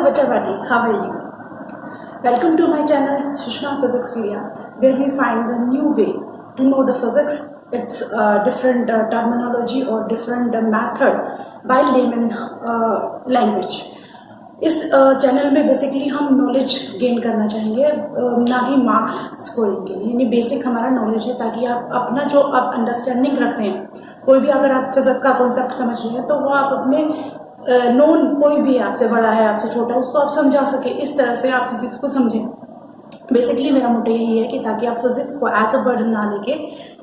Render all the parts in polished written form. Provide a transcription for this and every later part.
Hello Bachawati, how are you? Welcome to my channel Sushma Physics Vidya, where we find the new way to know the physics, its different terminology or different method by layman language. इस channel में basically हम knowledge gain करना चाहेंगे, ना कि marks scoring के लिए। यानी बेसिक हमारा नॉलेज है ताकि आप अपना जो आप अंडरस्टैंडिंग रखते हैं, कोई भी अगर आप फिजिक्स का कॉन्सेप्ट समझ रहे हैं तो वो आप अपने नोन कोई भी आपसे बड़ा है आपसे छोटा उसको आप समझा सके, इस तरह से आप फिजिक्स को समझें। बेसिकली मेरा मोटिव यही है कि ताकि आप फिजिक्स को एज अ बर्डन ना लेके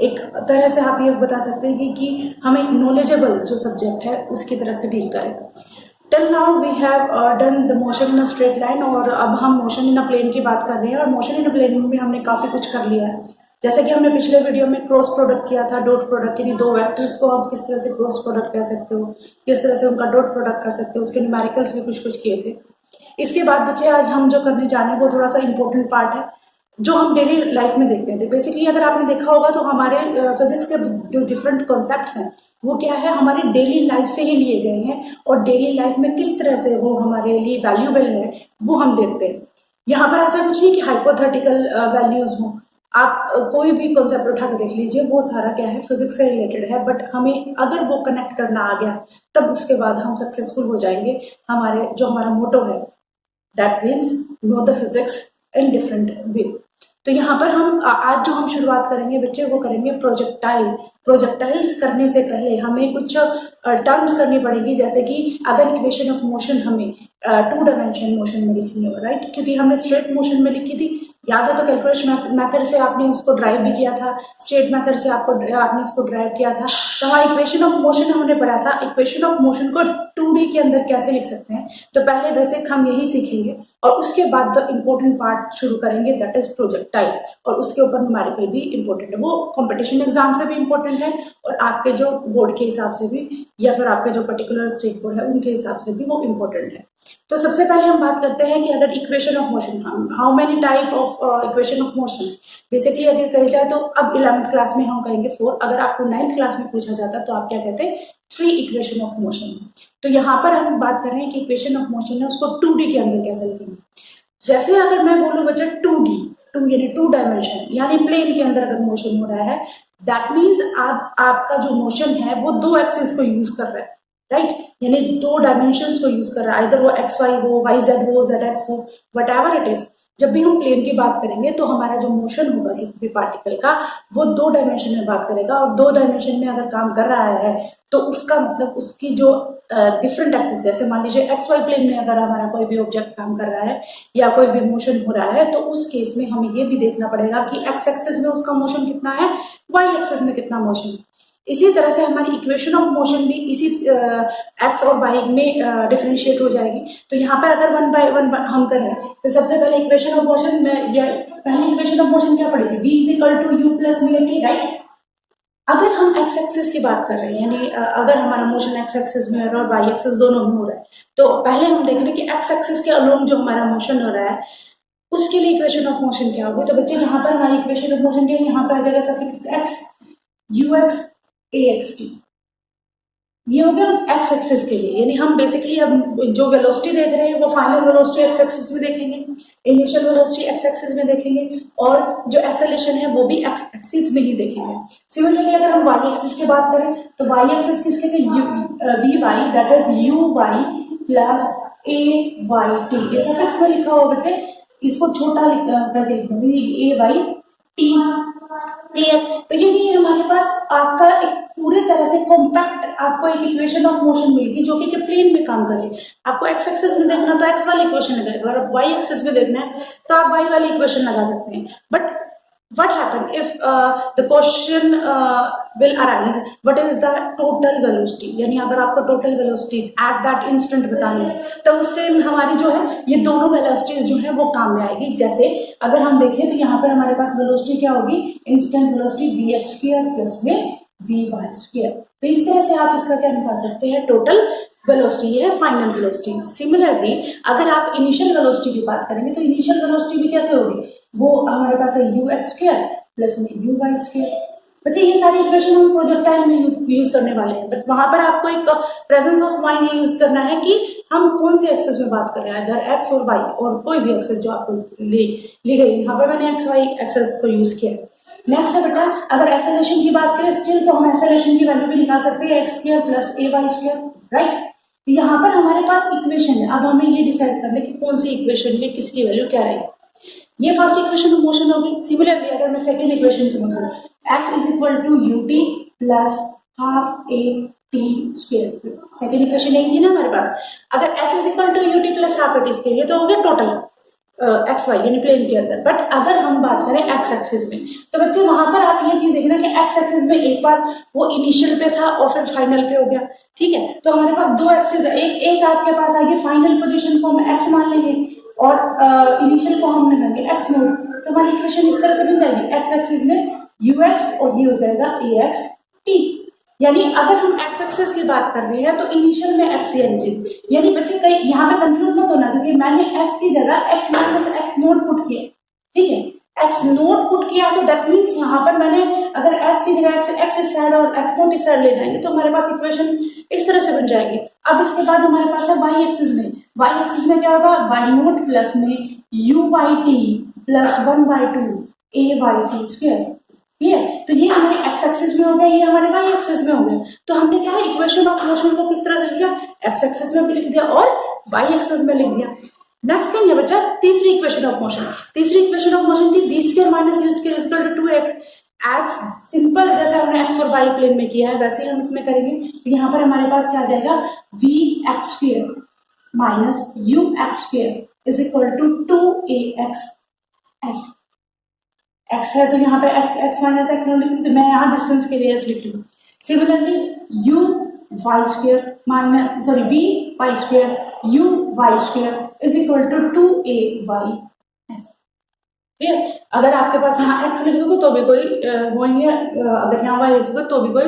एक तरह से आप ये बता सकते हैं कि हमें नॉलेजेबल जो सब्जेक्ट है उसकी तरह से डील करें। Till now we have done the motion in a straight line, और अब हम मोशन इन अ प्लेन की बात कर रहे हैं। और मोशन इन अ प्लेन में हमने काफ़ी कुछ कर लिया है, जैसे कि हमने पिछले वीडियो में क्रॉस प्रोडक्ट किया था, डॉट प्रोडक्ट, यानी दो वेक्टर्स को आप किस तरह से क्रॉस प्रोडक्ट कर सकते हो, किस तरह से उनका डॉट प्रोडक्ट कर सकते हो, उसके न्यूमेरिकल्स भी कुछ कुछ किए थे। इसके बाद बच्चे आज हम जो करने जा रहे हैं वो थोड़ा सा इंपॉर्टेंट पार्ट है जो हम डेली लाइफ में देखते हैं। बेसिकली अगर आपने देखा होगा तो हमारे फिजिक्स के जो डिफरेंट कॉन्सेप्ट्स हैं वो क्या है, हमारी डेली लाइफ से ही लिए गए हैं, और डेली लाइफ में किस तरह से वो हमारे लिए वैल्यूएबल है वो हम देखते हैं। यहाँ पर ऐसा कुछ नहीं कि हाइपोथेटिकल वैल्यूज हों, आप कोई भी कॉन्सेप्ट उठा के देख लीजिए, वो सारा क्या है फिजिक्स से रिलेटेड है। बट हमें अगर वो कनेक्ट करना आ गया तब उसके बाद हम सक्सेसफुल हो जाएंगे। हमारा मोटो है that means know the physics in different way. तो यहाँ पर हम आज जो हम शुरुआत करेंगे बच्चे वो करेंगे प्रोजेक्टाइल्स करने से पहले हमें कुछ टर्म्स करनी पड़ेगी, जैसे कि अगर इक्वेशन ऑफ मोशन हमें 2 डायमेंशन मोशन में लिखनी हो, राइट, क्योंकि हमने स्ट्रेट मोशन में लिखी थी, याद है, तो कैलकुलस मेथड से आपने उसको ड्राइव भी किया था, स्ट्रेट मेथड से आपने इसको ड्राइव किया था। तो हमारा इक्वेशन ऑफ मोशन हमने पढ़ा था, इक्वेशन ऑफ मोशन को 2D के अंदर कैसे लिख सकते हैं। तो पहले बेसिक हम यही सीखेंगे और उसके बाद द इम्पोर्टेंट पार्ट शुरू करेंगे, दैट इज प्रोजेक्टाइल, और उसके ऊपर न्यूमेरिकल भी इम्पोर्टेंट है, वो कॉम्पिटिशन एग्जाम से भी इम्पोर्टेंट है और आपके जो बोर्ड के हिसाब से भी या फिर आपके जो पर्टिकुलर स्टेट बोर्ड है उनके हिसाब से भी वो इम्पोर्टेंट है। तो सबसे पहले हम बात करते हैं कि अगर equation of motion, how many type of equation of motion, basically अगर कही जाए तो अब 11th क्लास में हम कहेंगे 4, अगर आपको 9th क्लास में पूछा जाता तो आप क्या कहते हैं, 3 इक्वेशन ऑफ मोशन। तो यहाँ पर हम बात कर रहे हैं कि इक्वेशन ऑफ मोशन है उसको 2D के अंदर कैसे लिखेंगे। जैसे अगर मैं बोलूँ बच्चा 2D, 2 यानी 2 डायमेंशन, यानी प्लेन के अंदर अगर मोशन हो रहा है, दैट मीन्स आपका जो मोशन है वो 2 एक्सिस को यूज कर रहा है, राइट, यानी 2 डायमेंशंस को यूज कर रहा है, इधर वो XY हो, YZ हो, ZX हो, वट एवर इट इज। जब भी हम प्लेन की बात करेंगे तो हमारा जो मोशन होगा किसी भी पार्टिकल का वो 2 डायमेंशन में बात करेगा, और 2 डायमेंशन में अगर काम कर रहा है तो उसका मतलब उसकी जो डिफरेंट एक्सिस, जैसे मान लीजिए XY प्लेन में अगर हमारा कोई भी ऑब्जेक्ट काम कर रहा है या कोई भी मोशन हो रहा है तो उस केस में हमें ये भी देखना पड़ेगा कि X एक्सिस में उसका मोशन कितना है, Y एक्सिस में कितना मोशन है। इसी तरह से हमारी इक्वेशन ऑफ मोशन भी इसी एक्स और वाई में डिफरेंशिएट हो जाएगी। तो यहाँ पर अगर 1 बाय 1 हम करें तो सबसे पहले इक्वेशन ऑफ मोशन में पहली इक्वेशन ऑफ मोशन क्या पड़ेगी, v is equal to u plus v t, right. अगर हम एक्स एक्सिस की बात कर रहे हैं, यानी अगर हमारा मोशन एक्स एक्सिस में और वाई एक्सिस दोनों में हो रहा है, तो पहले हम देख रहे हैं कि एक्स एक्सिस के अलोंग जो हमारा मोशन हो रहा है उसके लिए इक्वेशन ऑफ मोशन क्या होगी। तो बच्चे यहाँ पर हमारी इक्वेशन ऑफ मोशन क्या है, यहाँ पर आ जाएगा suffix x, you x, A x T, ये हो गया एक्स एक्सिस के लिए। यानी हम बेसिकली अब जो वेलोसिटी देख रहे हैं वो फाइनल वेलोसिटी एक्स एक्सिस में देखेंगे, इनिशियल वेलोसिटी एक्स एक्सिस में देखेंगे, और जो एक्सेलरेशन है वो भी एक्स एक्सिस में ही देखेंगे। सिमिलरली अगर हम वाई एक्सिस की बात करें तो वाई एक्सिस किसके लिए, v y, that is u y plus a y t. ये सफिक्स में लिखा हुआ बच्चे, इसको छोटा करके लिखना, ए वाई टी, क्लियर। तो ये नहीं है, हमारे पास आपका एक पूरी तरह से कॉम्पैक्ट आपको एक इक्वेशन ऑफ मोशन मिलेगी जो कि प्लेन में काम करे। आपको एक्स एक्सिस में देखना तो एक्स वाली इक्वेशन लगाएगा, और वाई एक्सिस में देखना है तो आप वाई वाली इक्वेशन लगा सकते हैं। But what happen if the question will arise, what is the total velocity, यानी अगर आपको total velocity at that instant बतानी है तो उस टाइम हमारी जो है ये दोनों velocities जो है वो काम में आएगी। जैसे अगर हम देखें तो यहाँ पर हमारे पास velocity क्या होगी, instant velocity vx square plus में vy स्क्वायर। तो इस तरह से आप इसका क्या निकाल सकते हैं, टोटल वेलोसिटी, ये है फाइनल वेलोसिटी। सिमिलरली अगर आप इनिशियल वेलोसिटी की बात करेंगे तो इनिशियल वेलोसिटी भी कैसे होगी, वो हमारे पास है यू एक्स स्क्वायर प्लस में यू वाई स्क्वायर। बच्चे ये सारी इक्वेशन हम प्रोजेक्टाइल में यूज करने वाले हैं, बट वहां पर आपको एक प्रेजेंस ऑफ माइंड यूज करना है कि हम कौन से एक्सेस में बात कर रहे हैं, अगर एक्स और वाई और कोई भी एक्सेस जो आपको ली गई, यहाँ पर मैंने एक्स वाई एक्सेस को यूज किया। नेक्स्ट है बेटा, अगर एक्सेलेरेशन की बात करें स्टिल, तो हम एक्सेलेरेशन की वैल्यू भी निकाल सकते हैं x square plus a Y square, right. तो यहाँ पर हमारे पास इक्वेशन है, अब हमें ये डिसाइड करना है कि कौन सी इक्वेशन में किसकी वैल्यू क्या रहेगी। ये फर्स्ट इक्वेशन ऑफ मोशन होगी। सिमिलरली अगर मैं सेकंड इक्वेशन की motion, x is equal to u t plus half a t square, second equation यही थी ना हमारे पास। अगर s is equal to u t plus half a t square, ये तो हो गया टोटल एक्स वाई यानी प्लेन के अंदर। बट अगर हम बात करें एक्स एक्सिस में, तो बच्चे वहां पर आप ये चीज देखना कि एक्स एक्सिस में एक बार वो इनिशियल पे था और फिर फाइनल पे हो गया, ठीक है। तो हमारे पास दो एक्सिस है, एक आपके पास आगे फाइनल पोजीशन को हम एक्स मान लेंगे और इनिशियल को हम लेंगे एक्स नोट। तो हमारी इक्वेशन इस तरह से बन जाएगी, एक्स एक्सिस में यू एक्स और ये हो जाएगा ए एक्स टी। यानी अगर हम एक्स एक्सिस की बात कर रहे हैं तो इनिशियल में एक्स यानी बच्चे कहीं यहाँ पे कंफ्यूज मत होना, क्योंकि मैंने एस की जगह x minus x note put किया, ठीक है। एक्स नोट पुट किया तो दैट मीन्स यहाँ पर मैंने अगर एस की जगह एक्स इस साइड और एक्स नोट इस साइड ले जाएंगे तो हमारे पास इक्वेशन इस तरह से बन जाएगी। अब इसके बाद हमारे पास है वाई एक्सिस में, वाई एक्सिस में क्या होगा, वाई नोट प्लस में u y t plus 1/2 a y t square, ठीक है। तो ये हमारे एक्स एक्सिस में हो गया, ये हमारे वाई एक्सिस में हो गया। तो हमने क्या है, इक्वेशन ऑफ मोशन को किस तरह से लिखा, एक्स एक्सिस में भी लिख दिया और वाई एक्सिस में लिख दिया। नेक्स्ट थिंग है बच्चा तीसरी इक्वेशन ऑफ मोशन। तीसरी इक्वेशन ऑफ मोशन थी v square minus u square equal to 2x। As simple जैसे हमने एक्स और वाई प्लेन में किया है वैसे ही हम इसमें करेंगे। तो यहाँ पर हमारे पास क्या आ जाएगा, v x square minus u x square is equal to 2ax s. X है तो यहाँ पे एक्स माइनस एक्स तो मैं यहाँ डिस्टेंस के लिए एस लिख लूँ। Similarly u y square minus sorry v y square u y square is equal to 2ay s, ठीक है। अगर आपके पास यहाँ एक्स लिख दोगे तो भी कोई वो नहीं है, अगर यहाँ वाई लिख दोगे तो भी कोई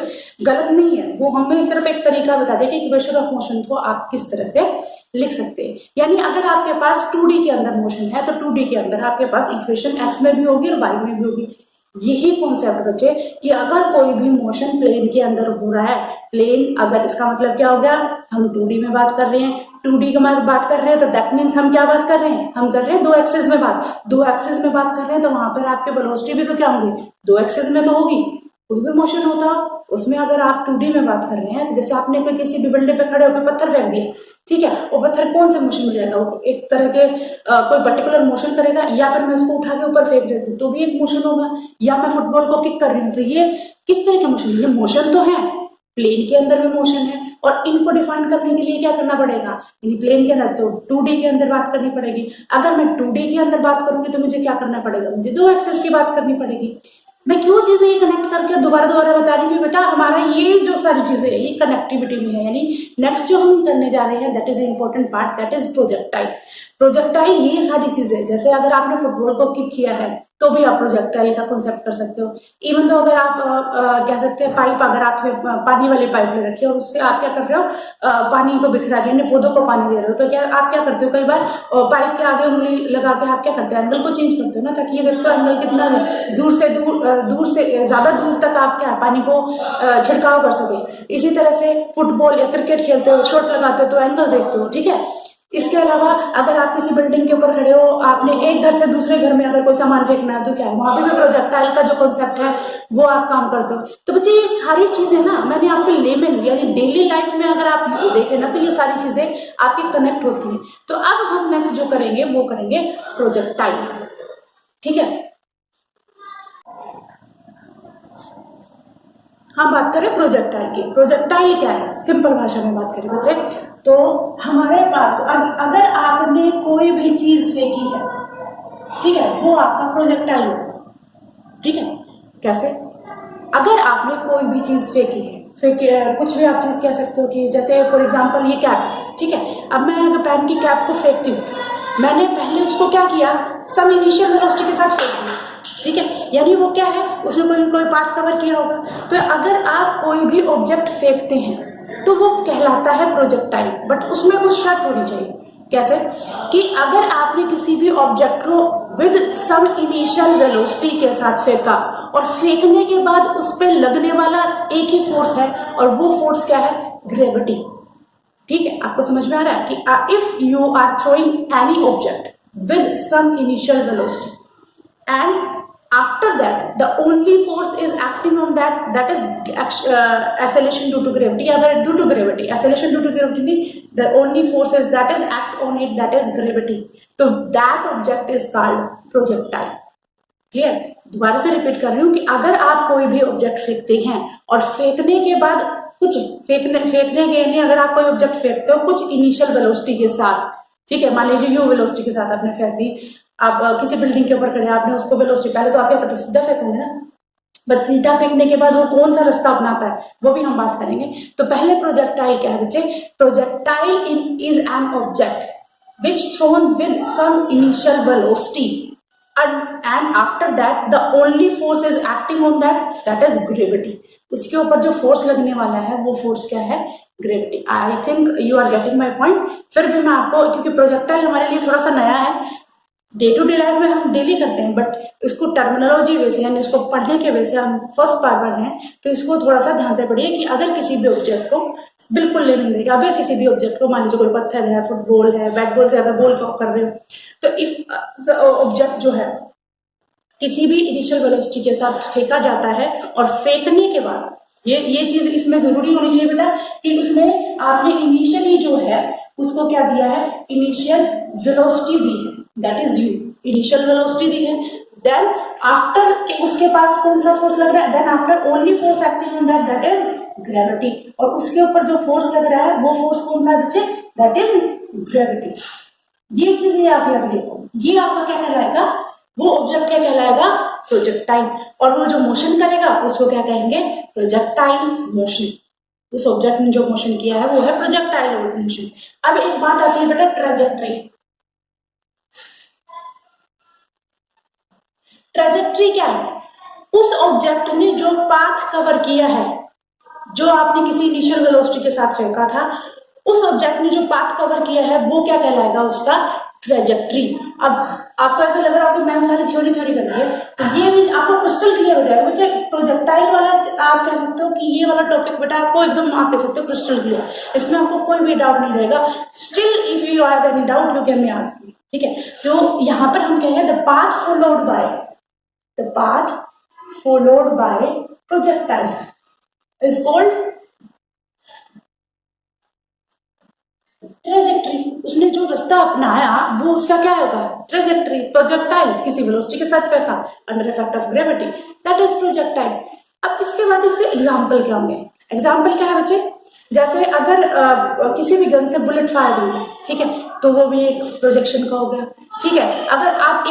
गलत नहीं है। वो हमें सिर्फ एक तरीका बता दें कि इक्वेशन ऑफ मोशन को आप किस तरह से लिख सकते हैं। यानी अगर आपके पास 2D के अंदर मोशन है तो 2D के अंदर आपके पास इक्वेशन एक्स में भी होगी और वाई में भी होगी। यही कॉन्सेप्ट बच्चे कि अगर कोई भी मोशन प्लेन के अंदर हो रहा है, प्लेन अगर इसका मतलब क्या हो गया, हम 2D में बात कर रहे हैं, 2D का बात कर रहे हैं तो दैट मीन्स हम क्या बात कर रहे हैं, हम कर रहे हैं दो एक्सिस में बात, दो एक्सिस में बात कर रहे हैं तो वहां पर आपके वेलोसिटी भी तो क्या होंगी, दो एक्सिस में तो होगी। कोई भी मोशन होता उसमें अगर आप 2D में बात कर रहे हैं तो जैसे आपने कोई किसी भी बिल्डिंग पे खड़े होकर पत्थर फेंक दिया, ठीक है, वो पत्थर कौन से मोशन में जाएगा, वो एक तरह के कोई पर्टिकुलर मोशन करेगा, या फिर मैं इसको उठा के ऊपर फेंक देती हूँ तो भी एक मोशन होगा, या मैं फुटबॉल को किक कर रही हूँ तो ये किस तरह के मोशन, ये मोशन तो है, प्लेन के अंदर भी मोशन है। और इनको डिफाइन करने के लिए क्या करना पड़ेगा, यानी प्लेन के अंदर तो 2D के अंदर बात करनी पड़ेगी। अगर मैं 2D के अंदर बात करूंगी तो मुझे क्या करना पड़ेगा, मुझे दो एक्सिस की बात करनी पड़ेगी। मैं क्यों चीजें ये कनेक्ट करके दोबारा बता रही हूँ बेटा, हमारा ये जो सारी चीजें है ये कनेक्टिविटी में है। यानी नेक्स्ट जो हम करने जा रहे हैं that is important part, that is projectile. Projectile ये सारी चीजें, जैसे अगर आपने फुटबॉल को किक किया है तो भी आप प्रोजेक्टाइल का कॉन्सेप्ट कर सकते हो। इवन तो अगर आप कह सकते हैं पाइप, अगर आपसे पानी वाले पाइप ले रखी है और उससे आप क्या कर रहे हो, पानी को बिखरा रहे हो, पौधों को पानी दे रहे हो, तो क्या आप क्या करते हो, कई बार पाइप के आगे उंगली लगा के आप क्या करते हैं, एंगल को चेंज करते हो ना, ताकि ये देखते हो एंगल कितना दूर से ज्यादा दूर तक आप क्या पानी को छिड़काव कर सके। इसी तरह से फुटबॉल या क्रिकेट खेलते हो, शॉट लगाते हो तो एंगल देखते हो, ठीक है। इसके अलावा अगर आप किसी बिल्डिंग के ऊपर खड़े हो, आपने एक घर से दूसरे घर में अगर कोई सामान फेंकना है तो क्या है, वहां पे भी प्रोजेक्टाइल का जो कॉन्सेप्ट है वो आप काम करते हो। तो बच्चे ये सारी चीजें ना मैंने आपके लेमन यानी डेली लाइफ में अगर आप देखें ना तो ये सारी चीजें आपकी कनेक्ट होती हैं। तो अब हम नेक्स्ट जो करेंगे वो करेंगे प्रोजेक्टाइल, ठीक है। हम बात करें प्रोजेक्टाइल की। प्रोजेक्टाइल क्या है, सिंपल भाषा में बात करें बच्चे तो हमारे पास अगर आपने कोई भी चीज फेंकी है, ठीक है, वो आपका प्रोजेक्टाइल है, ठीक है। कैसे, अगर आपने कोई भी चीज फेंकी है, कुछ भी आप चीज कह सकते हो कि जैसे फॉर एग्जांपल ये कैप, ठीक है। अब मैं अगर पेन की कैप को फेंकती हूँ, मैंने पहले उसको क्या किया, सम इनिशियल वेलोसिटी के साथ फेंक दिया, ठीक है। यानी वो क्या है, उसने कोई पाथ कवर किया होगा। तो अगर आप कोई भी ऑब्जेक्ट फेंकते हैं तो वो कहलाता है प्रोजेक्टाइल, बट उसमें कुछ शर्त होनी चाहिए। कैसे कि अगर आपने किसी भी ऑब्जेक्ट को विद सम इनिशियल वेलोसिटी के साथ फेंका और फेंकने के बाद उस पर लगने वाला एक ही फोर्स है, और वो फोर्स क्या है? ग्रेविटी। ठीक है, आपको समझ में आ रहा है कि if you are throwing any object with some initial velocity and after that the only force is acting on that is acceleration due to gravity, या due to gravity, acceleration due to gravity नहीं, the only force is that is act on it, that is gravity, तो that object is called projectile। Clear? दोबारा से repeat कर रही हूँ कि अगर आप कोई भी ऑब्जेक्ट फेंकते हैं और फेंकने के बाद कुछ फेंकने के नहीं, अगर आप कोई ऑब्जेक्ट फेंकते हो कुछ इनिशियल वेलोसिटी के साथ, ठीक है, मान लीजिए यू वेलोसिटी के साथ आपने फेंक दी, आप किसी बिल्डिंग के ऊपर खड़े, आपने उसको वेलोसिटी, पहले तो आप क्या करते हैं? सीधा फेंकोगे ना, बट सीधा फेंकने के बाद वो कौन सा रास्ता अपनाता है वो भी हम बात करेंगे। तो पहले प्रोजेक्टाइल क्या है बच्चे? Projectile is an object which thrown with some initial velocity and after that the only force is acting on that is gravity। उसके ऊपर जो फोर्स लगने वाला है वो फोर्स क्या है? Gravity. I think you are getting my point. फिर भी मैं आपको, क्योंकि प्रोजेक्टाइल हमारे लिए थोड़ा सा नया है, डे टू डे लाइफ में हम डेली करते हैं, बट इसको टर्मिनोलॉजी वे से यानी इसको पढ़ने के वजह से हम फर्स्ट बार पढ़ रहे हैं, तो इसको थोड़ा सा ध्यान से पढ़िए कि अगर किसी भी ऑब्जेक्ट को बिल्कुल लिविंग देगा, अगर किसी भी ऑब्जेक्ट को, मान लीजिए कोई पत्थर है, फुटबॉल है, बैट बॉल से अगर बॉल को कर रहे हो, तो इफ ऑब्जेक्ट जो है किसी भी इनिशियल वेलोसिटी के साथ फेंका जाता है और फेंकने के बाद ये चीज इसमें जरूरी होनी चाहिए बेटा कि उसमें आपने इनिशियली जो है उसको क्या दिया है? इनिशियल वेलोसिटी दी है, that is u, initial velocity दी है। देन आफ्टर उसके पास कौन सा फोर्स लग रहा है? Then after only force acting on that is gravity, और उसके ऊपर जो फोर्स लग रहा है वो फोर्स कौन सा बच्चे? That is gravity. ये चीजें आप याद देखो, ये आपका क्या कहलाएगा? वो ऑब्जेक्ट क्या कहलाएगा? प्रोजेक्टाइल। और वो जो मोशन करेगा उसको क्या कहेंगे? Projectile motion. उस ऑब्जेक्ट ने जो मोशन किया है वो है प्रोजेक्टाइल मोशन। अब एक बात आती है बेटा ट्रेजेक्ट्री। ट्रेजेक्ट्री क्या है? उस ऑब्जेक्ट ने जो पाथ कवर किया है, जो आपने किसी इनिशियल वेलोसिटी के साथ फेंका था, उस ऑब्जेक्ट ने जो पाथ कवर किया है वो क्या कहलाएगा? उसका ट्रेजेक्ट्री। अब आपको ऐसा लग रहा है कि मैम सारी थ्योरी कर रही है, तो ये भी आपको क्रिस्टल क्लियर हो जाएगा बच्चे। प्रोजेक्टाइल वाला आप कह सकते हो कि ये वाला टॉपिक बेटा आपको एकदम, आप कह सकते हो क्रिस्टल क्लियर, इसमें आपको कोई भी डाउट नहीं रहेगा। Still if you have any doubt you can me ask me, ठीक है? तो यहाँ पर हम कह रहे हैं the path followed by projectile is called trajectory. उसने जो रास्ता अपनाया वो उसका क्या होगा? ट्रेजेक्ट्री। प्रोजेक्टाइल किसी वेलोसिटी के साथ फेंका under effect of gravity, that is projectile. अब इसके बाद इससे एग्जाम्पल क्या होंगे? एग्जाम्पल क्या है बच्चे? जैसे अगर किसी भी गन से बुलेट फायर हुई, ठीक है, तो वो भी एक प्रोजेक्शन का हो गया, ठीक है। अगर आप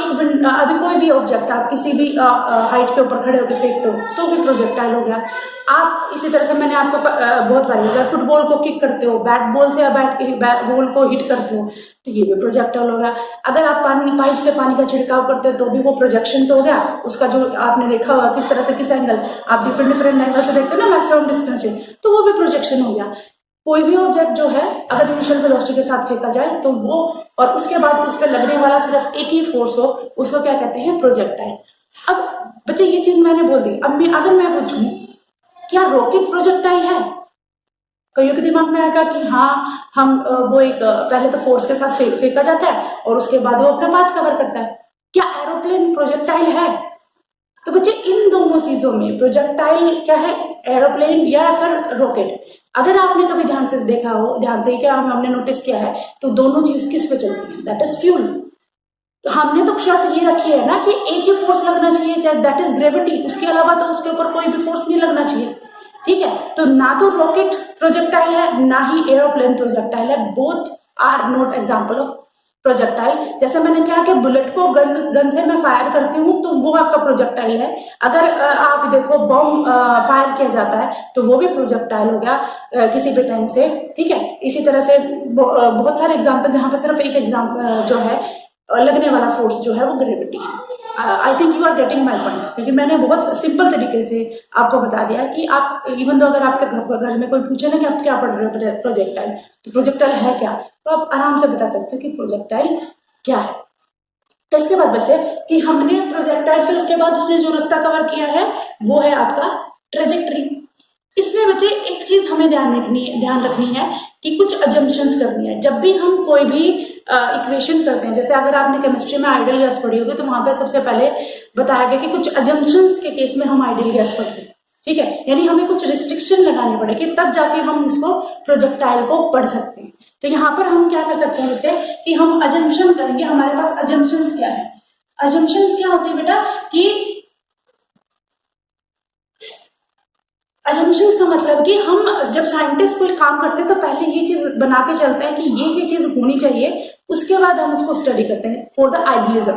अभी कोई भी ऑब्जेक्ट आप किसी भी हाइट के ऊपर खड़े होकर फेंकते हो तो भी प्रोजेक्टाइल हो गया। आप इसी तरह से मैंने आपको बहुत बार, अगर फुटबॉल को किक करते हो, बैट बॉल से या बैट बॉल को हिट करते हो तो ये भी प्रोजेक्टाइल हो गया। अगर आप पाइप से पानी का छिड़काव करते हो तो भी वो प्रोजेक्शन तो हो गया। उसका जो आपने देखा होगा किस तरह से, किस एंगल, आप डिफरेंट एंगल से देखते हो ना मैक्सिमम डिस्टेंस से, तो वो भी प्रोजेक्शन हो गया। कोई भी ऑब्जेक्ट जो है अगर इनिशियल वेलोसिटी के साथ फेंका जाए तो वो, और उसके बाद उस पर लगने वाला सिर्फ एक ही फोर्स हो, उसको क्या कहते हैं? प्रोजेक्टाइल। अब बच्चे ये चीज मैंने बोल दी। अब अगर मैं पूछूं क्या रॉकेट प्रोजेक्टाइल है? कईयों के दिमाग में आएगा कि हाँ, हम वो एक पहले तो फोर्स के साथ फेंका जाता है और उसके बाद वो अपना पाथ कवर करता है। क्या एरोप्लेन प्रोजेक्टाइल है? तो बच्चे इन दोनों चीजों में प्रोजेक्टाइल क्या है? एरोप्लेन या फिर रॉकेट। अगर आपने कभी ध्यान से देखा हो, ध्यान से क्या हमने नोटिस किया है, तो दोनों चीज किस पे चलती है? That is fuel. तो हमने तो शर्त ये रखी है ना कि एक ही फोर्स लगना चाहिए, चाहे दैट इज ग्रेविटी, उसके अलावा तो उसके ऊपर कोई भी फोर्स नहीं लगना चाहिए, ठीक है। तो ना तो रॉकेट प्रोजेक्टाइल है ना ही एरोप्लेन प्रोजेक्टाइल है, both are not example of projectile. जैसे मैंने कहा कि बुलेट को गन से मैं फायर करती हूँ तो वो आपका प्रोजेक्टाइल है। अगर आप देखो बॉम्ब फायर किया जाता है तो वो भी प्रोजेक्टाइल हो गया किसी भी टाइम से, ठीक है। इसी तरह से बहुत सारे एग्जाम्पल जहाँ पे सिर्फ एक एग्जाम्पल जो है लगने वाला फोर्स जो है वो ग्रेविटी है। I think you are getting my point, क्योंकि मैंने बहुत सिंपल तरीके से आपको बता दिया कि आप इवन तो अगर आपके घर में कोई पूछे ना कि आप क्या पढ़ रहे हो प्रोजेक्टाइल, तो प्रोजेक्टाइल है क्या, तो आप आराम से बता सकते हो कि प्रोजेक्टाइल क्या है। इसके बाद बच्चे कि हमने प्रोजेक्टाइल, फिर उसके बाद उसने जो रास्ता कवर किया है वो है आपका ट्रेजेक्ट्री। इसमें बच्चे एक चीज हमें ध्यान रखनी है कि कुछ अजम्पशंस करनी है। जब भी हम कोई भी इक्वेशन करते हैं, जैसे अगर आपने केमिस्ट्री में आइडियल गैस पढ़ी होगी तो वहां पे सबसे पहले बताया गया कि कुछ अजम्पशंस के केस में हम आइडियल गैस पढ़ते हैं, ठीक है, यानी हमें कुछ रिस्ट्रिक्शन लगानी पड़ेगी तब जाके हम इसको प्रोजेक्टाइल को पढ़ सकते हैं। तो यहाँ पर हम क्या कर सकते हैं बच्चे कि हम अजम्पशन करेंगे। हमारे पास अजम्पशंस क्या है, अजम्पशंस क्या होती है बेटा कि अजम्पशंस का मतलब कि हम जब साइंटिस्ट कोई काम करते हैं तो पहले ये चीज बना के चलते हैं कि ये चीज होनी चाहिए, उसके बाद हम उसको स्टडी करते हैं फॉर द आइडियलिज्म।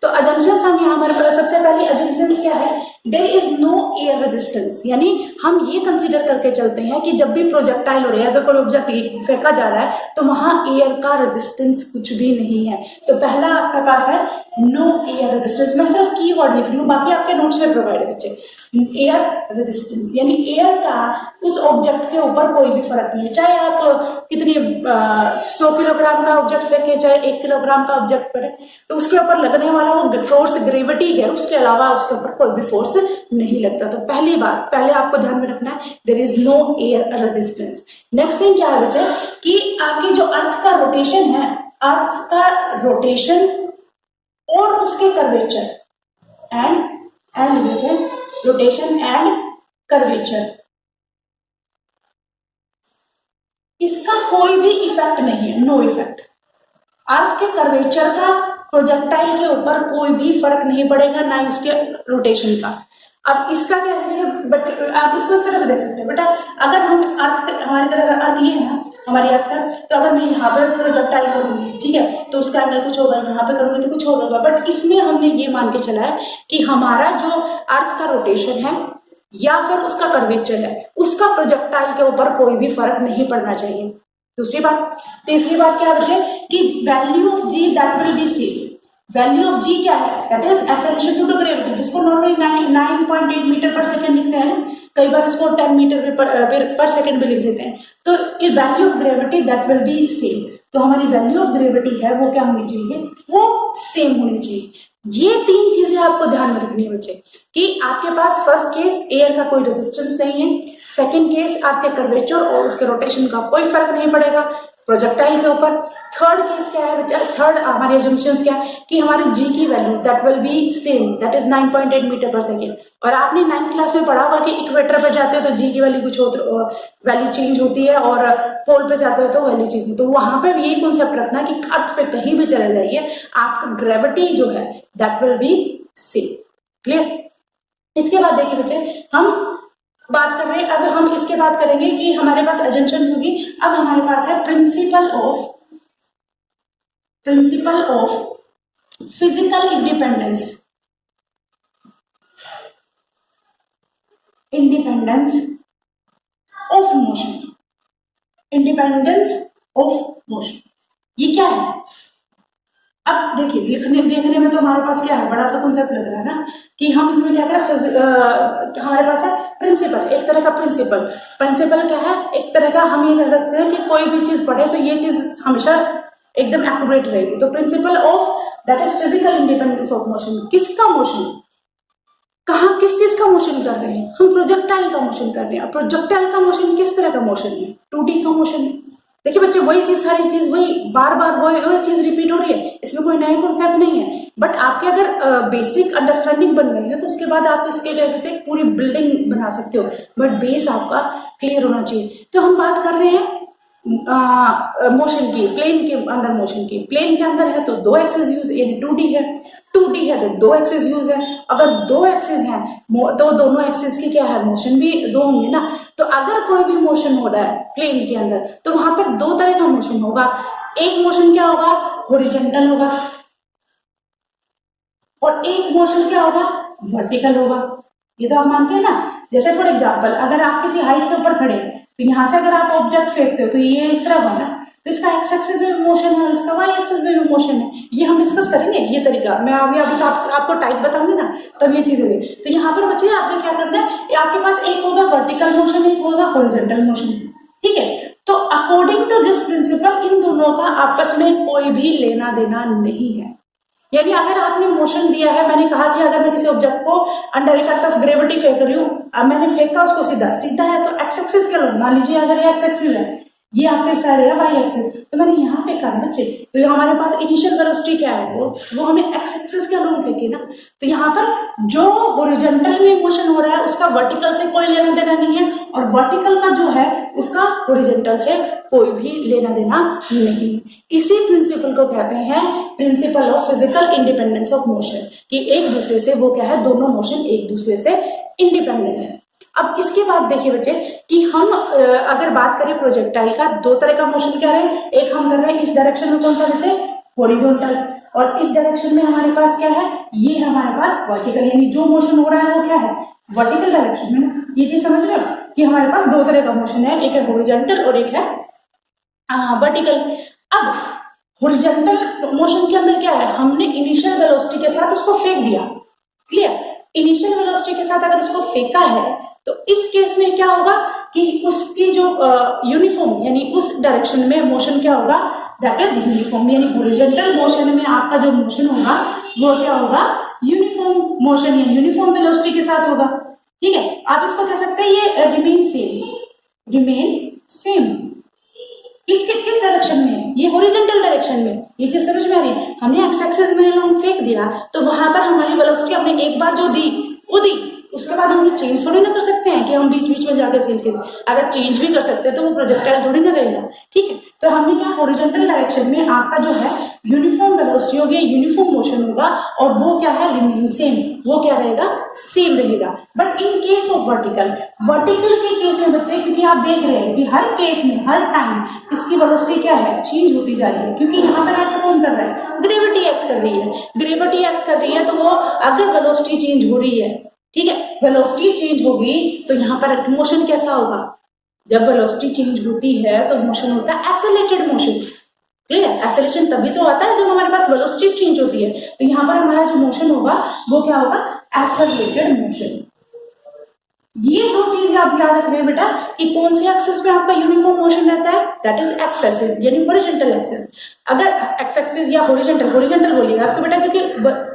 तो अजम्पशंस हम यहाँ हमारे सबसे पहली अजम्पशंस क्या है, there is no air resistance, यानी हम ये कंसीडर करके चलते हैं कि जब भी प्रोजेक्टाइल और एयर का कोई ऑब्जेक्ट फेंका जा रहा है तो वहां एयर का रेजिस्टेंस कुछ भी नहीं है। तो पहला आपका पास है नो एयर रेजिस्टेंस। मैं सिर्फ की वर्ड लिख रही हूँ, बाकी आपके नोट्स में प्रोवाइड है बच्चे। एयर रेजिस्टेंस यानी एयर का उस ऑब्जेक्ट के ऊपर कोई भी फर्क नहीं है, चाहे आप कितनी 100 किलोग्राम का ऑब्जेक्ट फेंके चाहे 1 किलोग्राम का ऑब्जेक्ट पड़े, तो उसके ऊपर लगने वाला वो फोर्स ग्रेविटी है, उसके अलावा उसके ऊपर कोई भी फोर्स नहीं लगता। तो पहली बात पहले आपको ध्यान में रखना है, there is no air resistance. Next thing क्या है बच्चे कि आपकी जो अर्थ का रोटेशन है, अर्थ का रोटेशन और उसके curvature and rotation and curvature, इसका कोई भी इफेक्ट नहीं है, नो इफेक्ट। अर्थ के कर्वेचर का प्रोजेक्टाइल के ऊपर कोई भी फर्क नहीं पड़ेगा, ना ही उसके रोटेशन का। अब इसका क्या है, बट आप इसको इस तरह से देख सकते हैं बेटा, अगर हम अर्थ हमारी तरह अर्थ ये है ना हमारी अर्थ का, तो अगर मैं यहाँ पे प्रोजेक्टाइल करूंगी, ठीक है, तो उसका एंगल कुछ होगा, यहाँ पे करूंगी तो कुछ और होगा। बट इसमें हमने ये मान के चला है कि हमारा जो अर्थ का रोटेशन है या फिर उसका कर्वेचर है, उसका प्रोजेक्टाइल के ऊपर कोई भी फर्क नहीं पड़ना चाहिए। दूसरी बात, तीसरी बात क्या बचे कि value of g that will be same. Value of g क्या है, that is essential to the gravity, जिसको नॉर्मली 9.8 मीटर पर सेकंड लिखते हैं, कई बार इसको 10 मीटर पर सेकंड भी लिख देते हैं। तो value of gravity that will be same. तो हमारी वैल्यू ऑफ ग्रेविटी है वो क्या होनी चाहिए, वो सेम होनी चाहिए। ये तीन चीजें आपको ध्यान में रखनी है बच्चे कि आपके पास फर्स्ट केस एयर का कोई रेजिस्टेंस नहीं है, सेकंड केस अर्थ के कर्वेचर और उसके रोटेशन का कोई फर्क नहीं पड़ेगा प्रोजेक्टाइल के ऊपर। थर्ड केस क्या है बच्चा, थर्ड हमारी अजम्पशंस क्या है कि हमारे जी की value that will be same, that is 9.8 metre पर सेकेंड। और आपने 9th क्लास में पढ़ा होगा कि इक्वेटर पे जाते हो तो जी की वैल्यू कुछ वैल्यू चेंज होती है और पोल पे जाते हो तो वैल्यू चेंज होती है। तो वहां पे भी यही कॉन्सेप्ट रखना कि अर्थ पे कहीं भी चले जाइए आपका ग्रेविटी जो है that will be same. Clear. इसके बाद देखिए बच्चे हम बात कर रहे हैं, अब हम इसके बाद करेंगे कि हमारे पास अजम्पशन होगी। अब हमारे पास है principle of physical independence of motion. Independence of motion ये क्या है, अब देखिए देखने में तो हमारे पास क्या है, बड़ा सा कॉन्सेप्ट लग रहा है ना कि हम इसमें क्या करें, हमारे पास है प्रिंसिपल, एक तरह का प्रिंसिपल क्या है, एक तरह का हम ये कह सकते हैं कि कोई भी चीज पढ़े तो ये चीज हमेशा एकदम एक्यूरेट रहेगी। तो principle of that is physical independence of motion. किसका मोशन, कहाँ किस चीज का मोशन कर रहे हैं, हम प्रोजेक्टाइल का मोशन कर रहे हैं। प्रोजेक्टाइल का मोशन किस तरह का मोशन है, 2D का मोशन है। देखिए बच्चे वही चीज सारी चीज वही बार बार वही चीज रिपीट हो रही है, इसमें कोई नया कॉन्सेप्ट नहीं है। बट आपके अगर बेसिक अंडरस्टैंडिंग बन गई है तो उसके बाद आप इसके क्या कहते हैं पूरी बिल्डिंग बना सकते हो, बट बेस आपका क्लियर होना चाहिए। तो हम बात कर रहे हैं मोशन की, प्लेन के अंदर मोशन की। प्लेन के अंदर है तो 2 एक्सिस यूज, यानी 2D है, 2D है तो 2 एक्सिस यूज है। अगर 2 एक्सिस हैं तो दोनों एक्सिस की क्या है, मोशन भी 2 होंगे ना। तो अगर कोई भी मोशन हो रहा है प्लेन के अंदर तो वहां पर 2 तरह का मोशन होगा। एक मोशन क्या होगा, हॉरिजॉन्टल होगा, और एक मोशन क्या होगा, वर्टिकल होगा। ये तो आप मानते हैं ना। जैसे फॉर एग्जाम्पल अगर आप किसी हाइट के ऊपर खड़े हैं तो यहाँ से अगर आप ऑब्जेक्ट फेंकते हो तो ये इस तरह होगा ना, तो इसका एक्स एक्सिस में मोशन है और इसका वाई एक्सिस में मोशन है। ये हम डिस्कस करेंगे ये तरीका, मैं अभी आपको टाइप बताऊंगी ना तब ये चीज होगी। तो यहाँ पर बच्चे आपने क्या करना है, आपके पास एक होगा वर्टिकल मोशन, एक होगा हॉरिजॉन्टल मोशन, ठीक है। तो अकॉर्डिंग टू दिस प्रिंसिपल इन दोनों का आपस में कोई भी लेना देना नहीं है। यानी अगर आपने मोशन दिया है, मैंने कहा कि अगर मैं किसी ऑब्जेक्ट को अंडर इफेक्ट ऑफ ग्रेविटी फेंक रही हूँ, अब मैंने फेंका उसको सीधा सीधा है तो एक्स एक्सिस क्या लो, मान लीजिए अगर ये एक्स एक्सिस है, ये आपके साइड है वाई एक्सिस, तो मैंने यहाँ फेंका है बच्चे, तो ये हमारे पास इनिशियल वेलोसिटी क्या है, वो हमें एक्स एक्सिस के अनुरूप फेंके ना। तो यहाँ पर जो हॉरिजॉन्टल में मोशन हो रहा है उसका वर्टिकल से कोई लेना देना नहीं है, और वर्टिकल का जो है उसका हॉरिजॉन्टल से कोई भी लेना देना नहीं। इसी प्रिंसिपल को कहते हैं principle of physical independence of motion, कि एक दूसरे से वो क्या है, दोनों मोशन एक दूसरे से इंडिपेंडेंट है। अब इसके बाद देखिए बच्चे कि हम अगर बात करें प्रोजेक्टाइल का, दो तरह का मोशन क्या है, एक हम कर रहे हैं इस डायरेक्शन में, कौन सा बच्चे, हॉरिजॉन्टल, और इस डायरेक्शन में हमारे पास क्या है, ये हमारे पास वर्टिकल, यानी जो मोशन हो रहा है वो क्या है, वर्टिकल डायरेक्शन में ना। ये चीज समझ में कि हमारे पास दो तरह का मोशन है, एक है हॉरिजॉन्टल और एक है वर्टिकल। अब हॉरिजॉन्टल मोशन के अंदर क्या है, हमने इनिशियल वेलोसिटी के साथ उसको फेंक दिया, क्लियर, इनिशियल वेलोसिटी के साथ अगर उसको फेंका है तो इस केस में क्या होगा कि उसकी जो यूनिफॉर्म यानी उस डायरेक्शन में मोशन क्या होगा, दैट इज यूनिफॉर्म, यानी हॉरिजॉन्टल मोशन में आपका जो मोशन होगा वो क्या होगा, यूनिफॉर्म मोशन या यूनिफॉर्म वेलोसिटी के साथ होगा। ठीक है, आप इसको कह सकते हैं ये रिमेन सेम। किस डायरेक्शन में, ये हॉरिजॉन्टल डायरेक्शन में, ये चीज समझ में आ रही है। हमने एक्स एक्सिस में हम फेंक दिया तो वहां पर हमारी वेलोसिटी हमने एक बार जो दी वो दी, उसके बाद हम चेंज थोड़ी ना कर सकते हैं कि हम बीच बीच में जाकर चेंज करें। अगर चेंज भी कर सकते हैं तो वो प्रोजेक्टाइल थोड़ी ना रहेगा। ठीक है, तो हमने क्या, हॉरिजॉन्टल डायरेक्शन में आपका जो है यूनिफॉर्म वेलोसिटी होगी, यूनिफॉर्म मोशन होगा, और वो क्या है, रिमेन सेम, वो क्या रहेगा, सेम रहेगा। But in case of vertical के केस में बच्चे, क्योंकि आप देख रहे हैं कि हर केस में हर टाइम इसकी वेलोसिटी क्या है, चेंज होती जा रही है, क्योंकि यहाँ पर एक्ट कौन कर रहा है, ग्रेविटी एक्ट कर रही है। ग्रेविटी एक्ट कर रही है तो वो अगर वेलोसिटी चेंज हो रही है, ठीक है, वेलोसिटी चेंज होगी तो यहाँ पर मोशन कैसा होगा, जब वेलोसिटी चेंज होती है तो मोशन होता है एक्सेलरेटेड मोशन। क्लियर, एक्सेलरेशन तभी तो आता है जब हमारे पास वेलोसिटी चेंज होती है, तो यहाँ पर हमारा जो मोशन होगा वो क्या होगा, एक्सेलरेटेड मोशन। ये दो चीज आप याद रख रहे हैं बेटा कि कौन से एक्सिस पे आपका यूनिफॉर्म मोशन रहता है, दैट इज एक्स एक्सिस यानी हॉरिजॉन्टल एक्सिस। अगर एक्स एक्सिस या हॉरिजॉन्टल बोलिएगा आपको बेटा, क्योंकि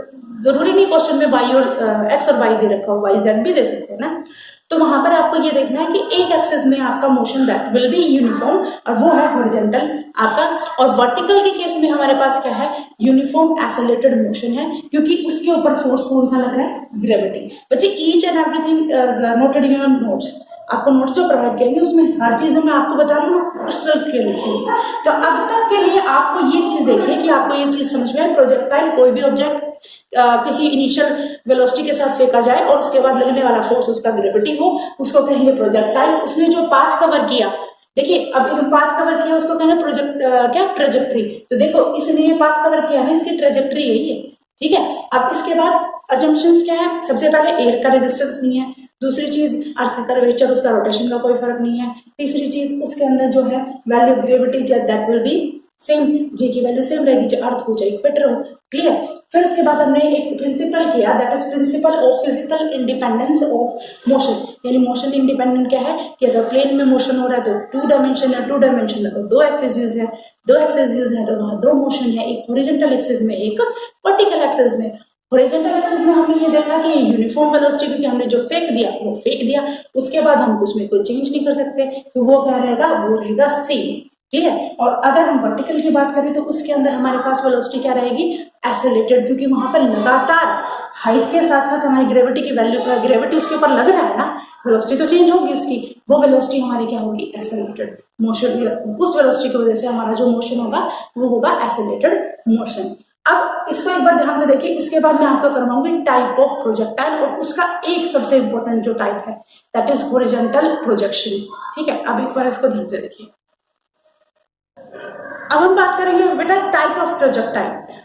जरूरी नहीं क्वेश्चन में वाई और एक्स और वाई दे रखा हो, वाई जेड भी दे सकते हैं ना, तो वहां पर आपको ये देखना है कि एक एक्सिस में आपका motion that will be uniform, और वो है हॉरिजॉन्टल आपका। और वर्टिकल के केस में हमारे पास क्या है, यूनिफॉर्म एक्सेलरेटेड मोशन है, क्योंकि उसके ऊपर फोर्स कौन सा लग रहा है, ग्रेविटी। बच्चे each and everything noted in your notes, आपको नोट्स जो प्रोवाइड करेंगे उसमें हर चीज मैं आपको बता रही हूँ, क्रिस्टल क्लियर लिखिए। तो अब तक के लिए आपको ये चीज देखिए कि आपको ये चीज समझ में, प्रोजेक्टाइल कोई भी ऑब्जेक्ट किसी इनिशियल वेलोसिटी के साथ फेंका जाए और उसके बाद लगने वाला फोर्स उसका ग्रेविटी हो, उसको कहेंगे प्रोजेक्टाइल। उसने जो पाथ कवर किया, देखिए अब इस पाथ कवर किया उसको कहेंगे ट्रेजेक्ट्री। तो देखो इसने ये पाथ कवर किया ना, इसकी ट्रेजेक्ट्री यही है। ठीक है, अब इसके बाद अजम्पशंस क्या है, सबसे पहले एयर का रेजिस्टेंस नहीं है, दूसरी चीज अर्थ का कर्वेचर, उसका रोटेशन का कोई फर्क नहीं है, तीसरी चीज उसके अंदर जो है value gravity that will be same, g की वैल्यू सेम रहेगी, जो अर्थ हो चाहे इक्वेटर हो। क्लियर, फिर उसके बाद हमने एक प्रिंसिपल किया, that is principle of physical independence of motion. यानी मोशन इंडिपेंडेंट क्या है कि अगर प्लेन में मोशन हो रहा है तो टू डायमेंशन है, टू डायमेंशन है तो दो एक्सिस यूज है, दो एक्सिस यूज है तो वहां दो मोशन है, एक हॉरिजॉन्टल एक्सिस में एक वर्टिकल एक्सिस में। हॉरिजॉन्टल एक्सिस में हमने ये देखा कि यूनिफॉर्म वेलोसिटी, क्योंकि हमने जो फेंक दिया वो फेंक दिया, उसके बाद हम उसमें कोई चेंज नहीं कर सकते, तो वो क्या रहेगा, वो रहेगा सेम। ठीक है, और अगर हम वर्टिकल की बात करें तो उसके अंदर हमारे पास वेलोसिटी क्या रहेगी, एक्सेलरेटेड, क्योंकि वहां पर लगातार हाइट के साथ साथ हमारी ग्रेविटी की वैल्यू, ग्रेविटी उसके ऊपर लग रहा है ना, वेलोसिटी तो चेंज होगी उसकी, वो वेलोसिटी हमारी क्या होगी, एक्सेलरेटेड मोशन। उस वेलोसिटी की वजह से हमारा जो मोशन होगा वो होगा एक्सेलरेटेड मोशन। अब इसको एक बार ध्यान से देखिए, उसके बाद मैं आपको करवाऊंगी टाइप ऑफ प्रोजेक्टाइल, और उसका एक सबसे इंपॉर्टेंट जो टाइप है दैट इज हॉरिजॉन्टल प्रोजेक्शन। ठीक है, अब एक बार इसको ध्यान से देखिए। अब हम बात करेंगे बेटा टाइप ऑफ प्रोजेक्टाइल।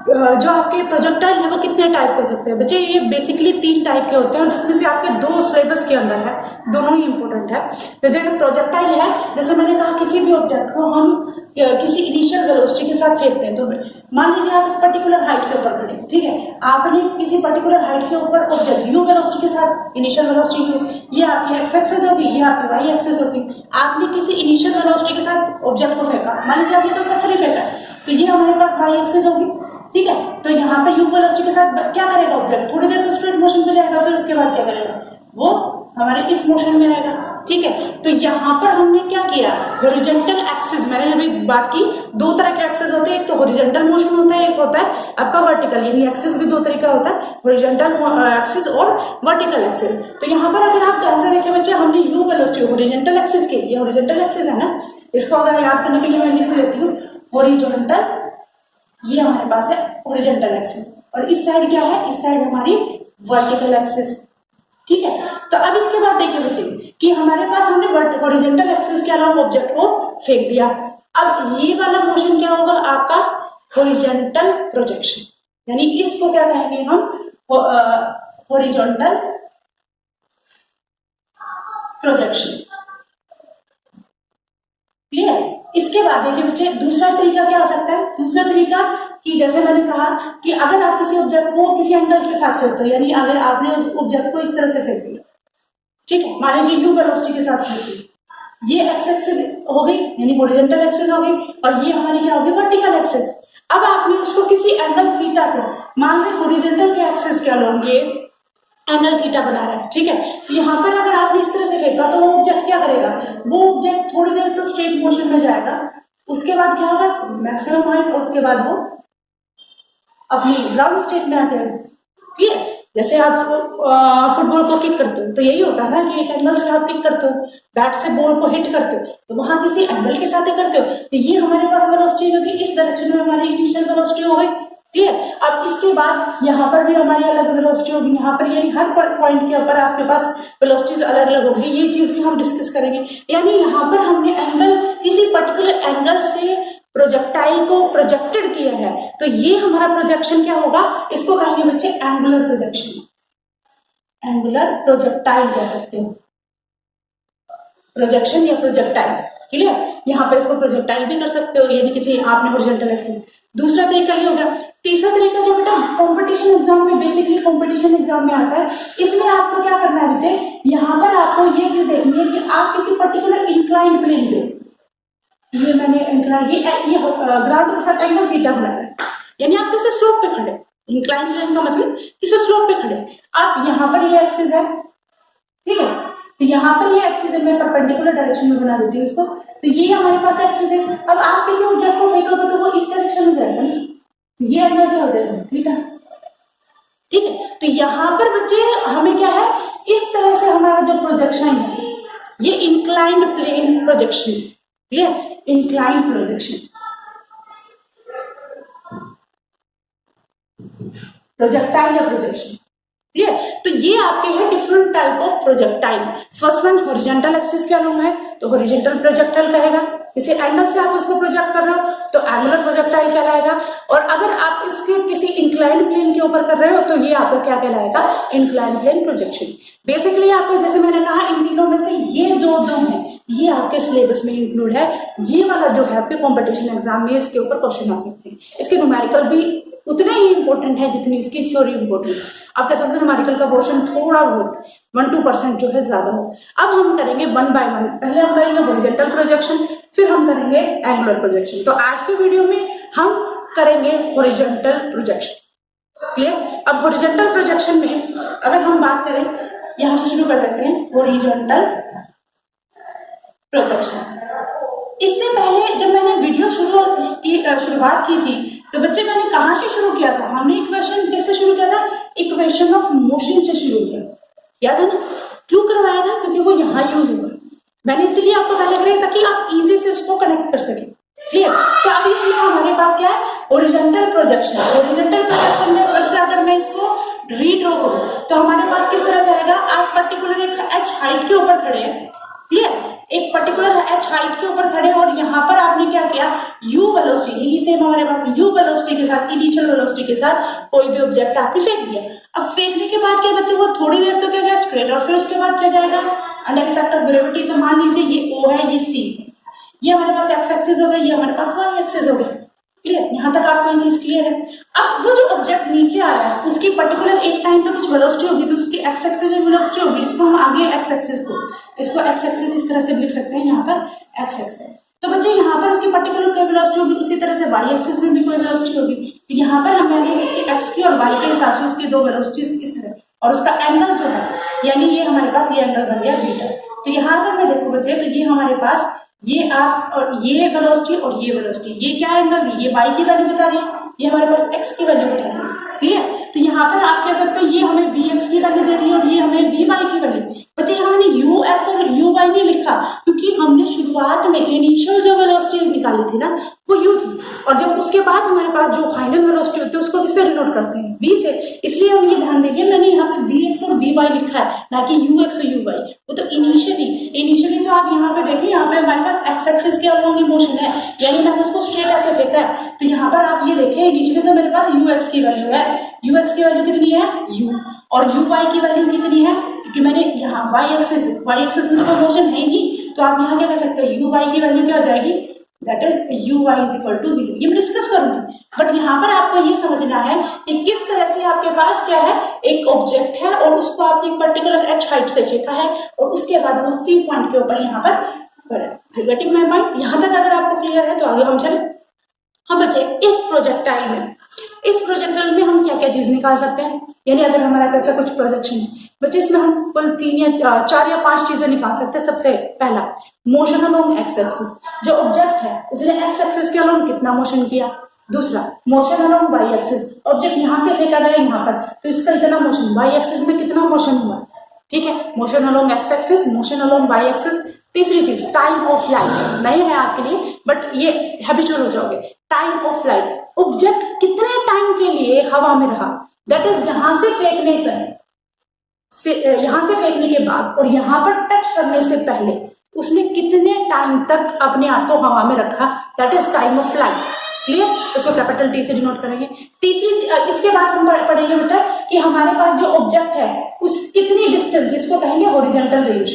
जो आपके प्रोजेक्टाइल है वो कितने टाइप हो सकते हैं बच्चे, ये बेसिकली 3 टाइप के होते हैं, जिसमें से आपके 2 सिलेबस के अंदर है, दोनों ही इंपॉर्टेंट है। तो जैसे प्रोजेक्टाइल है, जैसे मैंने कहा किसी भी ऑब्जेक्ट को हम किसी इनिशियल वेलोसिटी के साथ फेंकते हैं, तो मान लीजिए आप पर्टिकुलर हाइट के ऊपर खड़े, ठीक है, आपने किसी पर्टिकुलर हाइट के ऊपर ऑब्जेक्ट यू वेलोसिटी के साथ, इनिशियल वेलोसिटी यू, ये आपकी एक्स एक्सिस होगी, ये आपकी वाई एक्सिस होगी, आपने किसी इनिशियल वेलोसिटी के साथ ऑब्जेक्ट को फेंका, मान लीजिए आपने तो पत्थर ही फेंका, तो ये हमारे पास वाई एक्सिस होगी। ठीक है। तो यहाँ पर यू वेलोसिटी के साथ क्या करेगा ऑब्जेक्ट, थोड़ी देर तो स्ट्रेट मोशन पे जाएगा, फिर उसके बाद क्या करेगा, वो हमारे इस मोशन में आएगा। ठीक है, तो यहाँ पर हमने क्या किया, हॉरिजॉन्टल एक्सिस, मैंने अभी बात की, दो तरह के एक्सिस होते हैं, एक तो हॉरिजॉन्टल मोशन होता है, एक होता है आपका वर्टिकल, यानी एक्सिस भी दो तरीका होता है, हॉरिजॉन्टल एक्सिस और वर्टिकल एक्सिस। तो यहाँ पर अगर आप ध्यान से देखिए बच्चे, हमने यू वेलोसिटी हॉरिजॉन्टल एक्सिस की, ये हॉरिजॉन्टल एक्सिस है ना, इसको अगर याद करने के लिए मैं लिख देती हूँ हॉरिजॉन्टल, ये हमारे पास है हॉरिजॉन्टल एक्सिस, और इस साइड क्या है, इस साइड हमारी वर्टिकल एक्सिस। ठीक है, तो अब इसके बाद देखिए बच्चे कि हमारे पास हमने हॉरिजॉन्टल एक्सिस के अलावा ऑब्जेक्ट को फेंक दिया, अब ये वाला मोशन क्या होगा आपका, हॉरिजॉन्टल प्रोजेक्शन, यानी इसको क्या कहेंगे हम, हॉरिजॉन्टल प्रोजेक्शन। क्लियर। इसके बाद देखिए बच्चे दूसरा तरीका क्या हो सकता है, दूसरा तरीका कि जैसे मैंने कहा कि अगर आप किसी ऑब्जेक्ट को किसी एंगल के साथ फेंकते हो, यानी अगर आपने उस ऑब्जेक्ट को इस तरह से फेंक दिया, ठीक है, मान लीजिए यू वेलोसिटी के साथ फेंक दिया, ये एक्स एक्सिस हो गई यानी हॉरिजॉन्टल एक्सिस हो गई, और ये हमारी क्या होगी, वर्टिकल एक्सिस। अब आपने उसको किसी एंगल थीटा से, मान लीजिए हॉरिजॉन्टल के एक्सिस के अलोंग ये एंगल थीटा बना रहा है, ठीक है, तो यहाँ पर अगर आपने इस तरह से फेंका तो वो ऑब्जेक्ट क्या करेगा, वो ऑब्जेक्ट थोड़ी देर तो स्ट्रेट मोशन में जाएगा, उसके बाद क्या होगा, मैक्सिमम हाइट, और उसके बाद वो अपनी ग्राउंड स्टेट में आ जाएगा। ठीक है, जैसे आप फुटबॉल को किक करते हो तो यही होता है ना कि एक एंगल से आप किक करते हो, बैट से बॉल को हिट करते हो तो वहां किसी एंगल के साथ ही करते हो, तो ये हमारे पास वेलोसिटी होगी, इस डायरेक्शन में हमारी इनिशियल वेलोसिटी हो गई। क्लियर। अब इसके बाद यहाँ पर भी हमारी अलग वेलोसिटी होगी, यहाँ पर यानी हर पॉइंट के ऊपर आपके पास वेलोसिटीज अलग अलग होंगी, ये चीज भी हम डिस्कस करेंगे। यानी यहाँ पर हमने एंगल किसी पर्टिकुलर एंगल से प्रोजेक्टाइल को प्रोजेक्टेड किया है, तो ये हमारा प्रोजेक्शन क्या होगा, इसको कहेंगे बच्चे एंगुलर प्रोजेक्शन, एंगुलर प्रोजेक्टाइल कह सकते हो, प्रोजेक्शन या प्रोजेक्टाइल। क्लियर। यहाँ पर इसको प्रोजेक्टाइल भी कर सकते हो, यानी किसी आपने हॉरिजॉन्टल एक्सिस। दूसरा तरीका ये हो गया। तीसरा तरीका जो बेटा कंपटीशन एग्जाम में, बेसिकली कंपटीशन एग्जाम में आता है, इसमें आपको क्या करना है बच्चे, यहाँ पर आपको ये चीज देखनी है कि आप किसी पर्टिकुलर इंक्लाइंड प्लेन पे, ये मैंने इंक्लाइन, ये ग्राउंड के साथ एंगल थीटा बना है, यानी आप किसी स्लोप पे खड़े, इंक्लाइन प्लेन का मतलब किसी स्लोप पे खड़े, आप यहाँ पर ये एक्सिस है, ठीक है, तो यहाँ पर ये एक्सिस है, मैं परपेंडिकुलर डायरेक्शन में बना देती हूँ इसको, तो ये हमारे पास एक्सिस है। अब आप किसी ऑब्जेक्ट को फेंकोगे तो वो इस डायरेक्शन में जाएगा ना, तो ये एंगल क्या हो जाएगा, थीटा। ठीक है, तो यहाँ पर बच्चे हमें क्या है, इस तरह से हमारा जो प्रोजेक्शन है ये इंक्लाइंड प्लेन प्रोजेक्शन, ठीक है, इंक्लाइंड प्रोजेक्शन, प्रोजेक्टाइल या प्रोजेक्शन। ठीक है, तो ये आपके हैं different type of projectile. First one horizontal axis के अलोंग है तो हॉरिजॉन्टल प्रोजेक्टाइल कहेगा, किसी एंगल से आप उसको प्रोजेक्ट कर रहे हो तो एंगुलर प्रोजेक्टाइल कहलाएगा, और अगर आप इसके किसी इंक्लाइंड प्लेन के ऊपर कर रहे हो तो ये आपका क्या कहलाएगा, इंक्लाइंड प्लेन प्रोजेक्शन। बेसिकली आपको जैसे मैंने कहा इन तीनों में से ये जो दो है ये आपके सिलेबस में इंक्लूड है, ये वाला जो है आपके कॉम्पिटिशन एग्जाम में इसके ऊपर क्वेश्चन आ सकते हैं। इसके न्यूमेरिकल भी उतने ही इंपॉर्टेंट है जितनी इसकी थ्योरी इंपॉर्टेंट है। आपके साथ न्यूमेरिकल का पोर्शन थोड़ा बहुत 1-2% जो है ज्यादा हो। अब हम करेंगे वन बाय वन, पहले हम करेंगे हॉरिजॉन्टल प्रोजेक्शन, फिर हम करेंगे एंगुलर प्रोजेक्शन। तो आज के वीडियो में हम करेंगे हॉरिजॉन्टल प्रोजेक्शन। क्लियर। अब हॉरिजॉन्टल प्रोजेक्शन में अगर हम बात करें, यहां से शुरू कर देते हैं हॉरिजॉन्टल प्रोजेक्शन। इससे पहले जब मैंने वीडियो शुरुआत की थी तो बच्चे मैंने कहां से शुरू किया था, हमने इक्वेशन किससे शुरू किया था, इक्वेशन ऑफ मोशन से शुरू किया, याद है ना। क्यों करवाया था, क्योंकि वो यहाँ यूज हुआ, मैंने इसीलिए आपको पहले कराया ताकि आप इजी से उसको कनेक्ट कर सके। क्लियर। तो अभी इसमें हमारे पास क्या है, हॉरिजॉन्टल प्रोजेक्शन। हॉरिजॉन्टल प्रोजेक्शन में फिर से अगर मैं इसको रीड्रॉ करूं तो हमारे पास किस तरह से आएगा, आप पर्टिकुलर एक h हाइट के ऊपर खड़े हैं, क्लियर, एक पर्टिकुलर h हाइट के ऊपर खड़े, और यहाँ पर आपने क्या किया, u वेलोसिटी, यही सेम हमारे पास u वेलोसिटी के साथ, इनिशियल वेलोसिटी के साथ कोई भी ऑब्जेक्ट आपने फेंक दिया। अब फेंकने के बाद क्या बच्चे, वो थोड़ी देर तो क्या गया स्ट्रेट, और फिर उसके बाद क्या जाएगा अंडर इफेक्ट ऑफ ग्रेविटी। तो मान लीजिए ये O है, ये C है, ये हमारे पास x एक्सिस हो गया, ये हमारे पास y एक्सिस हो गया। क्लियर। यहाँ तक आपको ये चीज क्लियर है। अब वो जो ऑब्जेक्ट नीचे आ रहा है उसकी पर्टिकुलर एक टाइम पे कुछ वेलोसिटी होगी, तो उसकी x एक्सिस में वेलोसिटी होगी, इसको हम आगे x एक्सिस को, इसको x एक्सिस इस तरह से लिख सकते हैं, यहाँ पर x एक्सिस। तो बच्चे यहाँ पर उसकी पर्टिकुलर कोई वेलोसिटी होगी, उसी तरह से वाई एक्सिस में भी कोई वेलोसिटी होगी। तो यहाँ पर मैंने इसके एक्स की और वाई के हिसाब से उसकी दो वेलोसिटीज इस तरह, और उसका एंगल जो है यानी ये हमारे पास ये एंगल बन गया बीटा। तो यहाँ अगर मैं देखूँ बच्चे तो ये हमारे पास ये आप और ये वेलोसिटी और ये वेलोसिटी, ये क्या एंगल है, ये वाई की वैल्यू बता रही है, ये हमारे पास एक्स की वैल्यू बता रही है, क्लियर। तो यहाँ पर आप कह सकते हो ये हमें वी एक्स की वैल्यू दे रही है और ये हमें वी वाई की वैल्यू। बच्चे यहाँ मैंने यू एक्स और यू वाई नहीं लिखा क्योंकि हमने शुरुआत में इनिशियल जो वेलोसिटी निकाली थी ना वो यू थी, और जब उसके बाद हमारे पास जो फाइनल वेलोसिटी होती है उसको किससे डिनोट करते हैं, वी से। इसलिए हम ये ध्यान देंगे मैंने यहाँ पे वी एक्स और वी वाई लिखा है, ना कि यू एक्स और यू वाई। वो तो इनिशियली तो आप यहाँ पे देखिए, यहाँ पे हमारे पास एक्स एक्सिस के अलोंग मोशन है, यानी मैंने उसको स्ट्रेट ऐसे फेंका है। तो यहाँ पर आप ये देखें इनिशियली तो मेरे पास यू एक्स की वैल्यू है, यू एक्स की वैल्यू कितनी है यू, और यू वाई की वैल्यू कितनी है, क्योंकि मैंने यहाँ वाई एक्सिस में तो कोई मोशन है ही नहीं, तो आप यहाँ क्या कह सकते हो यू वाई की वैल्यू क्या हो जाएगी, that is u y is equal to 0। ये मैं डिस्कस करूंगी, बट यहाँ पर आपको ये समझना है कि किस तरह से आपके पास क्या है, एक ऑब्जेक्ट है और उसको आपने एक पर्टिकुलर h हाइट से फेंका है और उसके बाद वो C पॉइंट के ऊपर यहाँ पर गेटिंग माय पॉइंट। यहाँ तक अगर आपको क्लियर है तो आगे हम चले। हाँ बच्चे, इस प्रोजेक्टाइल में हम क्या क्या चीज निकाल सकते हैं, यानी अगर हमारा ऐसा कुछ प्रोजेक्शन है बच्चे, इसमें हम कुल 4 या 5 चीजें निकाल सकते हैं। सबसे पहला मोशन अलोंग एक्स एक्सिस, जो ऑब्जेक्ट है उसने एक्स एक्सिस के अलोंग कितना मोशन किया। दूसरा motion along y axis, object यहाँ से फेंका गया यहाँ पर तो इसका इतना मोशन, वाई एक्सिस में कितना मोशन हुआ, ठीक है, motion along x axis, motion along y axis. तीसरी चीज टाइम ऑफ लाइट, नहीं है आपके लिए बट ये हैबिचुअल हो जाओगे। टाइम ऑफ लाइट, ऑब्जेक्ट कितने टाइम के लिए हवा में रहा, दैट इज यहाँ से फेंकने के बाद और यहाँ पर टच करने से पहले उसने कितने टाइम तक अपने आप को हवा में रखा, that is time of light, clear. इसको कैपिटल टी से डिनोट करेंगे। तीसरी इसके बाद हम पढ़ेंगे बेटा कि हमारे पास जो ऑब्जेक्ट है उस कितनी डिस्टेंस, इसको कहेंगे हॉरिजॉन्टल रेंज,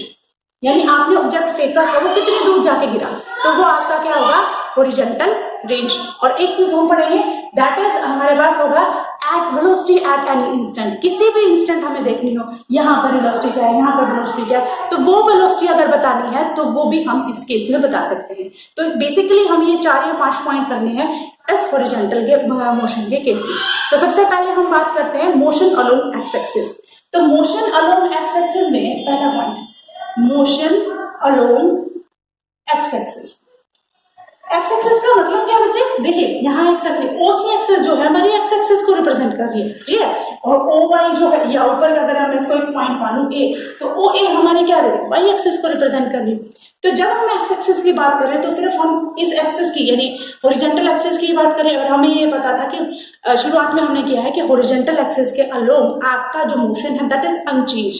यानी आपने ऑब्जेक्ट फेंका था वो कितनी दूर जाके गिरा, तो वो आपका क्या होगा हॉरिजॉन्टल रेंज। और एक चीज हम पढ़ेंगे दैट इज हमारे पास होगा at velocity at any instant, किसी भी इंस्टेंट हमें देखनी हो, यहाँ पर वेलोसिटी क्या है, यहाँ पर वेलोसिटी क्या है, तो वो वेलोसिटी अगर बतानी है तो वो भी हम इस केस में बता सकते हैं। तो बेसिकली हम ये 4 या 5 पॉइंट करने हैं इस हॉरिजॉन्टल के मोशन के केस में। तो सबसे पहले हम बात करते हैं मोशन अलोंग एक्स एक्सिस। तो मोशन अलोंग एक्स एक्सिस में पहला point motion along x axis. X axis का मतलब क्या बच्चे, देखिए यहाँ एक्स एक्सिस, ओसी एक्सिस जो है हमारी एक्स एक्सिस को रिप्रेजेंट कर रही है, ठीक है, और ओ वाई जो है या ऊपर का अगर हम इसको एक पॉइंट मानूं ए, तो ओ ए हमारी क्या रही है, वाई एक्सिस को रिप्रेजेंट कर रही है। तो जब हम एक्स एक्सिस की बात करें तो सिर्फ हम इस एक्सिस की यानी हॉरिजॉन्टल एक्सिस की बात करें, और हमें ये पता था कि शुरुआत में हमने किया है कि हॉरिजॉन्टल एक्सिस के अलोंग आपका जो मोशन है दैट इज अनचेंज,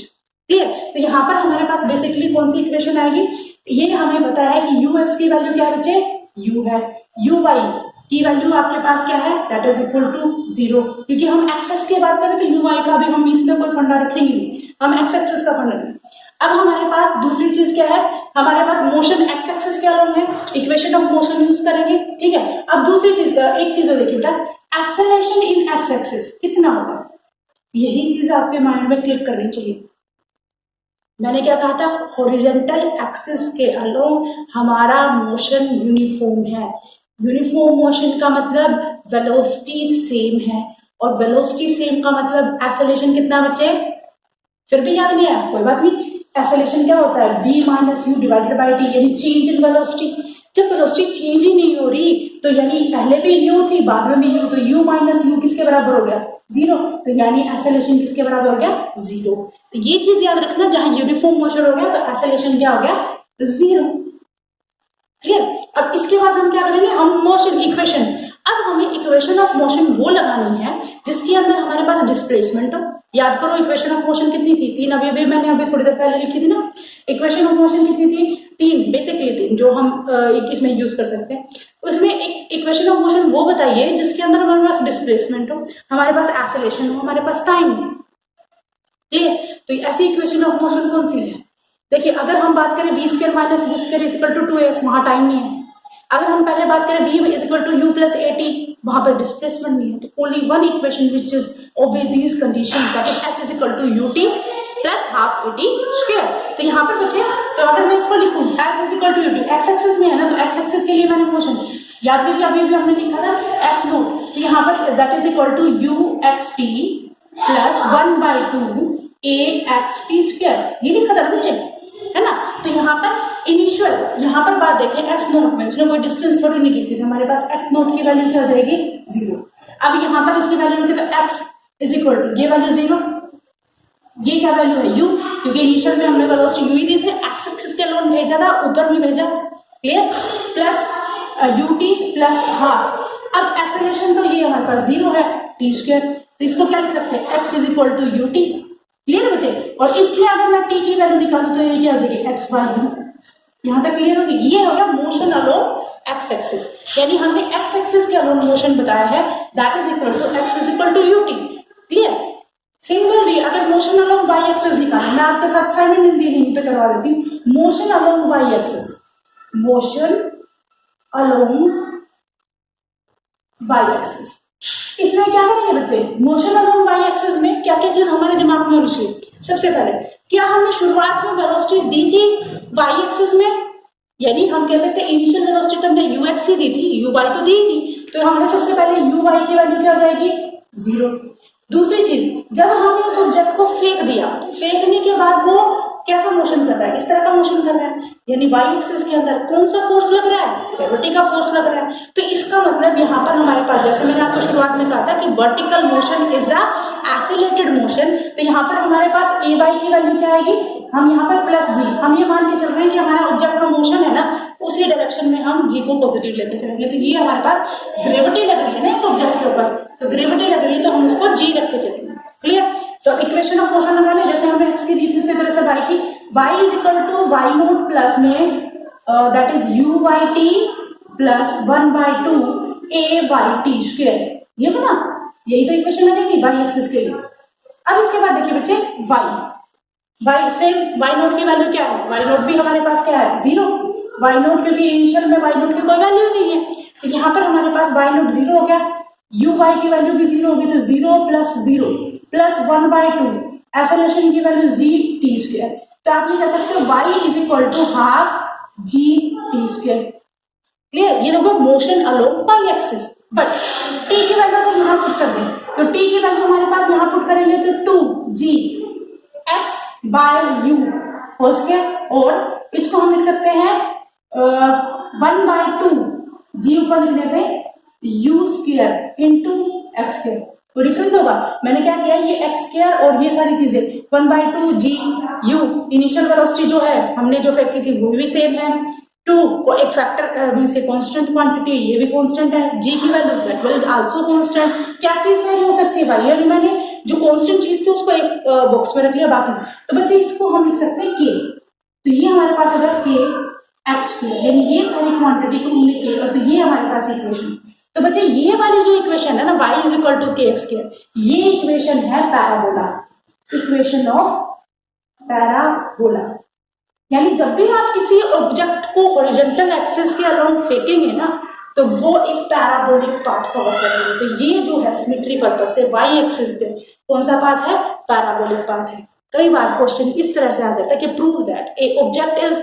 क्लियर। तो यहाँ पर हमारे पास बेसिकली कौन सी इक्वेशन आएगी, ये हमें पता है कि यू एक्स की वैल्यू क्या है बच्चे, यू है, यू वाई की वैल्यू आपके पास क्या है, दैट इज इक्वल टू 0, क्योंकि हम एक्स एक्स की बात करें तो यू वाई का भी हम इसमें कोई फंडा रखेंगे नहीं, हम एक्स एक्सिस का फंडा रखेंगे। अब हमारे पास दूसरी चीज क्या है, हमारे पास मोशन एक्स एक्सिस के अलोंग है, इक्वेशन ऑफ मोशन यूज करेंगे, ठीक है। अब दूसरी चीज, एक चीज देखिए बेटा, एक्सेलरेशन इन एक्स एक्सिस कितना होगा, यही चीज आपके माइंड में क्लिक करनी चाहिए। मैंने क्या कहा था, हॉरिजॉन्टल एक्सिस के अलोंग हमारा मोशन यूनिफॉर्म है। यूनिफॉर्म मोशन का मतलब वेलोसिटी सेम है, और वेलोसिटी सेम का मतलब एक्सेलरेशन कितना बच्चे, फिर भी याद नहीं आया कोई बात नहीं, एक्सेलरेशन क्या होता है v minus you divided by T, यानी चेंज इन वेलोसिटी। जब वेलोसिटी चेंज ही नहीं हो रही तो यानी पहले भी u थी बाद में भी u, तो u माइनस यू किसके बराबर हो गया, 0, तो यानी एक्सेलरेशन किसके बराबर हो गया, 0। तो ये चीज याद रखना, जहां यूनिफॉर्म मोशन हो गया तो एक्सेलरेशन क्या हो गया, 0, क्लियर। अब इसके बाद हम क्या करेंगे, हम मोशन इक्वेशन, अब हमें इक्वेशन ऑफ मोशन वो लगानी है जिसके अंदर हमारे पास डिस्प्लेसमेंट हो। याद करो इक्वेशन ऑफ मोशन कितनी थी, 3, अभी मैंने थोड़ी देर पहले लिखी थी ना, इक्वेशन ऑफ मोशन कितनी थी, 3, बेसिकली 3 जो हम इसमें यूज कर सकते हैं। उसमें एक इक्वेशन ऑफ मोशन वो बताइए जिसके अंदर हमारे पास डिस्प्लेसमेंट हो, हमारे पास एक्सेलरेशन हो, हमारे पास टाइम हो, क्लियर। तो ऐसी इक्वेशन ऑफ मोशन कौन सी है, देखिए अगर हम बात करें v square minus u square is equal to 2s, वहां टाइम नहीं है। अगर हम पहले बात करें v is equal to u plus at, वहां पर डिस्प्लेसमेंट नहीं है। तो only one equation which is obey these condition, that is s is equal to ut plus half at square. तो यहाँ पर बच्चे, तो अगर मैं इसको लिखूं s is equal to ut, x axis में है ना, तो x एक्सिस के लिए मैंने मोशन याद कीजिए, अभी भी हमने लिखा था एक्स नोट, तो यहाँ पर that is equal to u x t plus 1/2 a x t square, ये लिखा था बच्चे, है ना। तो यहाँ पर इनिशियल, यहाँ पर बात देखें एक्स नोट में उसने कोई डिस्टेंस थोड़ी नहीं की थी, तो हमारे पास एक्स नोट की वैल्यू क्या हो जाएगी 0। अब यहाँ पर इसकी वैल्यू रखी तो एक्स इज इक्वल टू ये वैल्यू 0, ये क्या वैल्यू है u, क्योंकि इनिशियल में हमने वेलोसिटी u ही दी थे, एक्स एक्सिस के लोन भेजा था, ऊपर नहीं भेजा, clear, plus ut plus half. अब एक्सेलरेशन तो ये हमारे पास 0 है t स्क्वायर, तो इसको क्या लिख सकते हैं x is equal to ut, clear बच्चे। और इसमें अगर मैं t की वैल्यू निकालू तो ये क्या हो जाएगी x बाय u, यहाँ तक क्लियर होगी। ये हो गया मोशन अलोंग एक्स एक्सिस, यानी हमने एक्स एक्सिस के अलोंग मोशन बताया है, that is equal to x is equal to ut, clear. Similarly अगर मोशन अलोंग वाई एक्सिस निकालना, मैं आपके साथ साइमल्टेनियसली यहीं पे करवा देती हूँ, motion along y axis, motion along y axis, इसमें क्या करेंगे बच्चे, मोशन अलोंग वाई एक्सिस में क्या क्या चीज हमारे दिमाग में होनी चाहिए। सबसे पहले क्या हमने शुरुआत में वेलोसिटी दी थी वाई एक्सिस में, यानी हम कह सकते हैं इनिशियल वेलोसिटी तो हमने यू एक्स ही दी थी, यू वाई तो दी ही नहीं, तो हमने सबसे पहले यू वाई की वैल्यू क्या हो जाएगी 0। दूसरी चीज, जब हमने उस ऑब्जेक्ट को फेंक दिया, फेंकने के बाद वो कैसा मोशन कर रहा है, इस तरह का मोशन कर रहा है, यानी वाई एक्सिस के अंदर कौन सा फोर्स लग रहा है, ग्रेविटी का फोर्स लग रहा है। तो इसका मतलब यहाँ पर हमारे पास, जैसे मैंने आपको शुरुआत में कहा था कि vertical motion is the accelerated motion, तो यहाँ पर हमारे पास ए बाई की वैल्यू क्या आएगी, हम यहाँ पर प्लस जी, हम ये मान के चल रहे हैं कि हमारा ऑब्जेक्ट का मोशन है ना, उसी डायरेक्शन में हम जी को पॉजिटिव लेके चलेंगे, तो ये हमारे पास ग्रेविटी लग रही है ना इस ऑब्जेक्ट के ऊपर, तो ग्रेविटी लग रही है तो हम उसको जी रख के चलेंगे, क्लियर। तो इक्वेशन ऑफ मोशन लगाने, जैसे हमने एक्स की दी थी उसी तरह से वाई की, y is equal to y naught plus में that is u y t plus 1/2 a y t square, ये ना, यही तो इक्वेशन लगेगी वाई एक्सिस के लिए। अब इसके बाद देखिए बच्चे वाई सेम, वाई नोट की वैल्यू क्या है, वाई नोट भी हमारे पास क्या है 0, वाई नोट क्योंकि इनिशियल में वाई नोट की कोई वैल्यू नहीं है, तो यहाँ पर हमारे पास वाई नोट 0 हो गया, यू वाई की वैल्यू भी 0 होगी, तो 0 प्लस 0 प्लस 1/2 एक्सेलरेशन की वैल्यू जी टी स्क्वायर, तो आप ये कह सकते हो y is equal to half g t square, clear. ये देखो motion along y axis, but t की वैल्यू अगर यहाँ पुट कर दें, तो टी की वैल्यू हमारे पास यहाँ पुट करेंगे तो 2g x by u whole square, और इसको हम लिख सकते हैं 1/2 जी ऊपर लिख देते हैं you square into x square, तो डिफरेंस होगा। मैंने क्या किया, ये एक्स स्क्वायर और ये सारी चीजें 1/2 जी यू, इनिशियल वेलोसिटी जो है हमने जो फेंकी थी वो भी सेम है, 2 को एक फैक्टर मीन से कांस्टेंट क्वांटिटी, ये भी कांस्टेंट है, जी की value that will also constant. क्या चीज वेरी हो सकती है भाई, यानी मैंने जो कांस्टेंट चीज थी उसको एक बॉक्स में रख लिया, बाकी तो बच्चे इसको हम लिख सकते हैं के, तो ये हमारे पास अगर के एक्स स्क्वायर, यानी ये सारी क्वांटिटी को हमने के, और तो ये हमारे पास इक्वेशन। तो बच्चे ये वाली जो इक्वेशन है ना y इज इक्वल टू के एक्स स्क्वायर, ये इक्वेशन है पैराबोला, इक्वेशन ऑफ पैराबोला, यानी जब भी आप किसी ऑब्जेक्ट को हॉरिजॉन्टल एक्सिस के अलोंग फेंकेंगे ना, तो वो एक पैराबोलिक पाथ कवर करेंगे। तो ये जो है सिमेट्री पर्पस से y एक्सिस पे कौन सा पाथ है, पैराबोलिक पाथ है। कई बार क्वेश्चन इस तरह से आ जाता है कि prove that a object is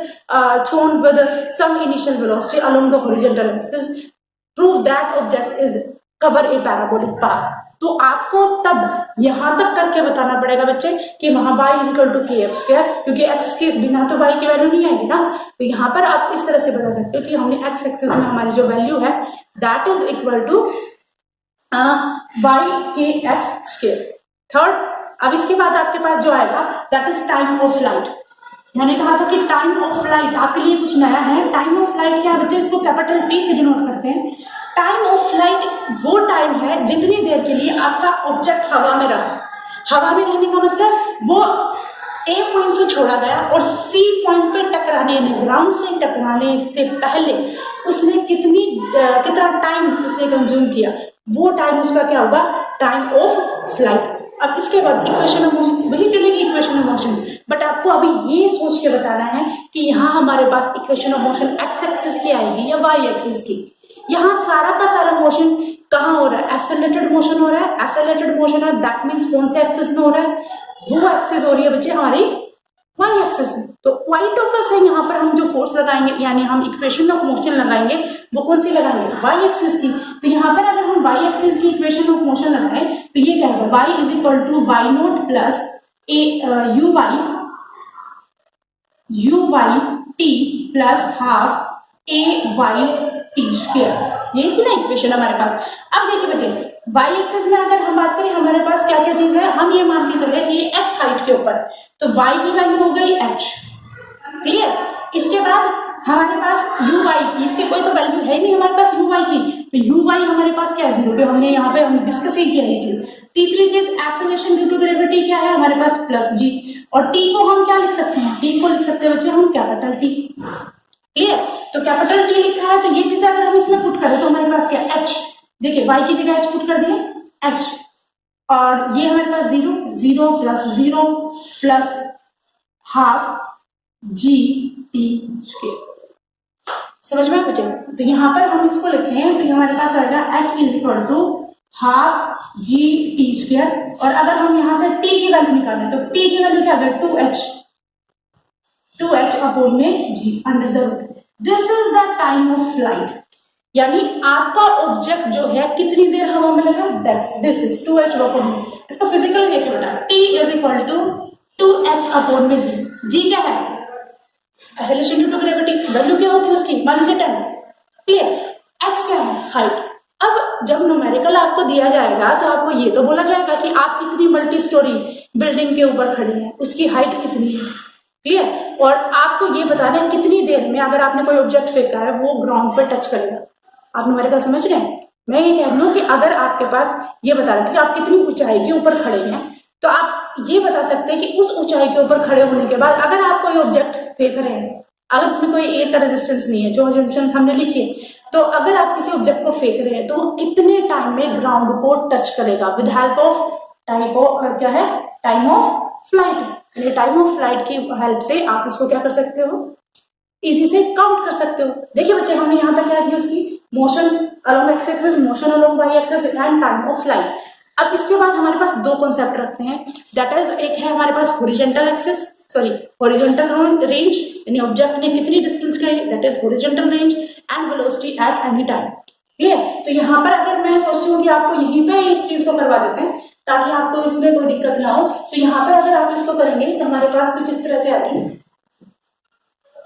thrown with some initial velocity along the horizontal axis, prove that object is cover a parabolic path. तो आपको तब यहां तक करके बताना पड़ेगा बच्चे कि वहां y इज इक्वल टू के एक्स स्क्वायर, क्योंकि x के बिना तो y की वैल्यू नहीं आएगी ना, तो यहाँ पर आप इस तरह से बता सकते हो कि हमने x एक्सिस में हमारी जो वैल्यू है that is equal to y के एक्स स्क्वायर। थर्ड, अब इसके बाद आपके पास जो आएगा that is time of flight. मैंने कहा था कि टाइम ऑफ फ्लाइट आपके लिए कुछ नया है। टाइम ऑफ फ्लाइट क्या है बच्चे, इसको कैपिटल T से डिनोट करते हैं। टाइम ऑफ फ्लाइट वो टाइम है जितनी देर के लिए आपका ऑब्जेक्ट हवा में रहा। हवा में रहने का मतलब वो A पॉइंट से छोड़ा गया और C पॉइंट पे टकराने, ग्राउंड से टकराने से पहले उसने कितना टाइम उसने कंज्यूम किया, वो टाइम उसका क्या होगा, टाइम ऑफ फ्लाइट। अब इसके बाद इक्वेशन ऑफ मोशन वही चलेगी, इक्वेशन ऑफ मोशन, बट आपको अभी ये सोच के बताना है कि यहाँ हमारे पास equation of motion x axis की आएगी या वाई एक्सिस की। यहाँ सारा का सारा मोशन कहाँ हो रहा है, एक्सेलरेटेड मोशन हो रहा है। एक्सेलरेटेड मोशन है दैट मीन्स कौन से एक्सिस में हो रहा है, वो एक्सिस हो रही है बच्चे हमारी वाई एक्सिस में। तो वाई टॉपस है, यहाँ पर हम जो फोर्स लगाएंगे यानी हम इक्वेशन ऑफ मोशन लगाएंगे वो कौन सी लगाएंगे, वाई एक्सिस की। तो यहाँ पर अगर हम वाई एक्सिस की इक्वेशन ऑफ मोशन लगाएं तो ये क्या होगा, y is equal to y naught plus u y t plus half a y t square. ये थी ना इक्वेशन हमारे पास। अब देखिए बच्चे, वाई एक्सिस में अगर हम बात करें हमारे पास क्या क्या चीज है, हम ये मान के चले कि एच हाइट के ऊपर, तो वाई की वैल्यू हो गई एच, क्लियर। इसके बाद हमारे पास यू वाई, इसके कोई तो वैल्यू है नहीं हमारे पास यू वाई की, तो यू वाई हमारे पास क्या है, 0, तो हमने यहाँ पे हम डिस्कस ही किया ये चीज। तीसरी चीज एक्सेलरेशन ड्यू टू ग्रेविटी क्या है हमारे पास, प्लस जी, और टी को हम क्या लिख सकते हैं, टी को लिख सकते हैं बच्चे हम कैपिटल टी, क्लियर। तो कैपिटल टी लिखा है, तो ये चीज अगर हम इसमें पुट करें तो हमारे पास क्या एच, देखिए वाई की जगह एच पुट कर दिए एच, और ये हमारे पास 0 plus 0 plus half g t square. समझ में बच्चे, तो यहाँ पर हम इसको लिखें तो हमारे पास आएगा h is equal to half g t square, और अगर हम यहाँ से टी की वैल्यू निकालें तो टी की वैल्यू क्या है, 2h अपॉन में g under the root. This is the time of flight, यानी आपका ऑब्जेक्ट जो है कितनी देर हवा में लगा, दिस इज 2h अपॉन में। इसका फिजिकली देखिए बेटा, t is equal to 2h upon में जी। जी क्या है, acceleration due to gravity, value क्या होती है उसकी, मान लीजिए 10, क्लियर। h क्या है, हाइट। अब जब न्यूमेरिकल आपको दिया जाएगा तो आपको ये तो बोला जाएगा कि आप इतनी मल्टी स्टोरी बिल्डिंग के ऊपर खड़े हैं, उसकी हाइट कितनी है, क्लियर। और आपको ये बताना है कितनी देर में अगर आपने कोई ऑब्जेक्ट फेंका है वो ग्राउंड पर टच करेगा। आप न्यूमेरिकल समझ रहे हैं, मैं ये कह रही हूँ कि अगर आपके पास ये बता रहा है कि आप कितनी ऊंचाई के ऊपर खड़े हैं, तो आप ये बता सकते हैं कि उस ऊंचाई के ऊपर खड़े होने के बाद अगर आप कोई ऑब्जेक्ट फेंक रहे हैं, अगर उसमें कोई एयर का रेजिस्टेंस नहीं है, जो अजम्पशन हमने लिखी है, तो अगर आप किसी ऑब्जेक्ट को फेंक रहे हैं तो वो कितने टाइम में ग्राउंड को टच करेगा विद हेल्प ऑफ क्या है, time of flight. Time of flight की हेल्प से आप इसको क्या कर सकते हो, इजी से काउंट कर सकते हो। देखिए बच्चे, हमने यहाँ तक क्या की उसकी motion along x axis, motion along y axis and time of flight. अब इसके बाद हमारे पास दो कॉन्सेप्ट रखते हैं, दैट इज एक है हमारे पास horizontal axis, sorry horizontal range, यानी ऑब्जेक्ट ने कितनी डिस्टेंस करी, that is horizontal range, and velocity at any time, clear. तो यहाँ पर अगर मैं सोचती हूँ कि आपको यहीं पे इस चीज को करवा देते हैं ताकि आपको इसमें कोई दिक्कत ना हो, तो यहाँ पर अगर आप इसको करेंगे तो हमारे पास कुछ इस तरह से आती है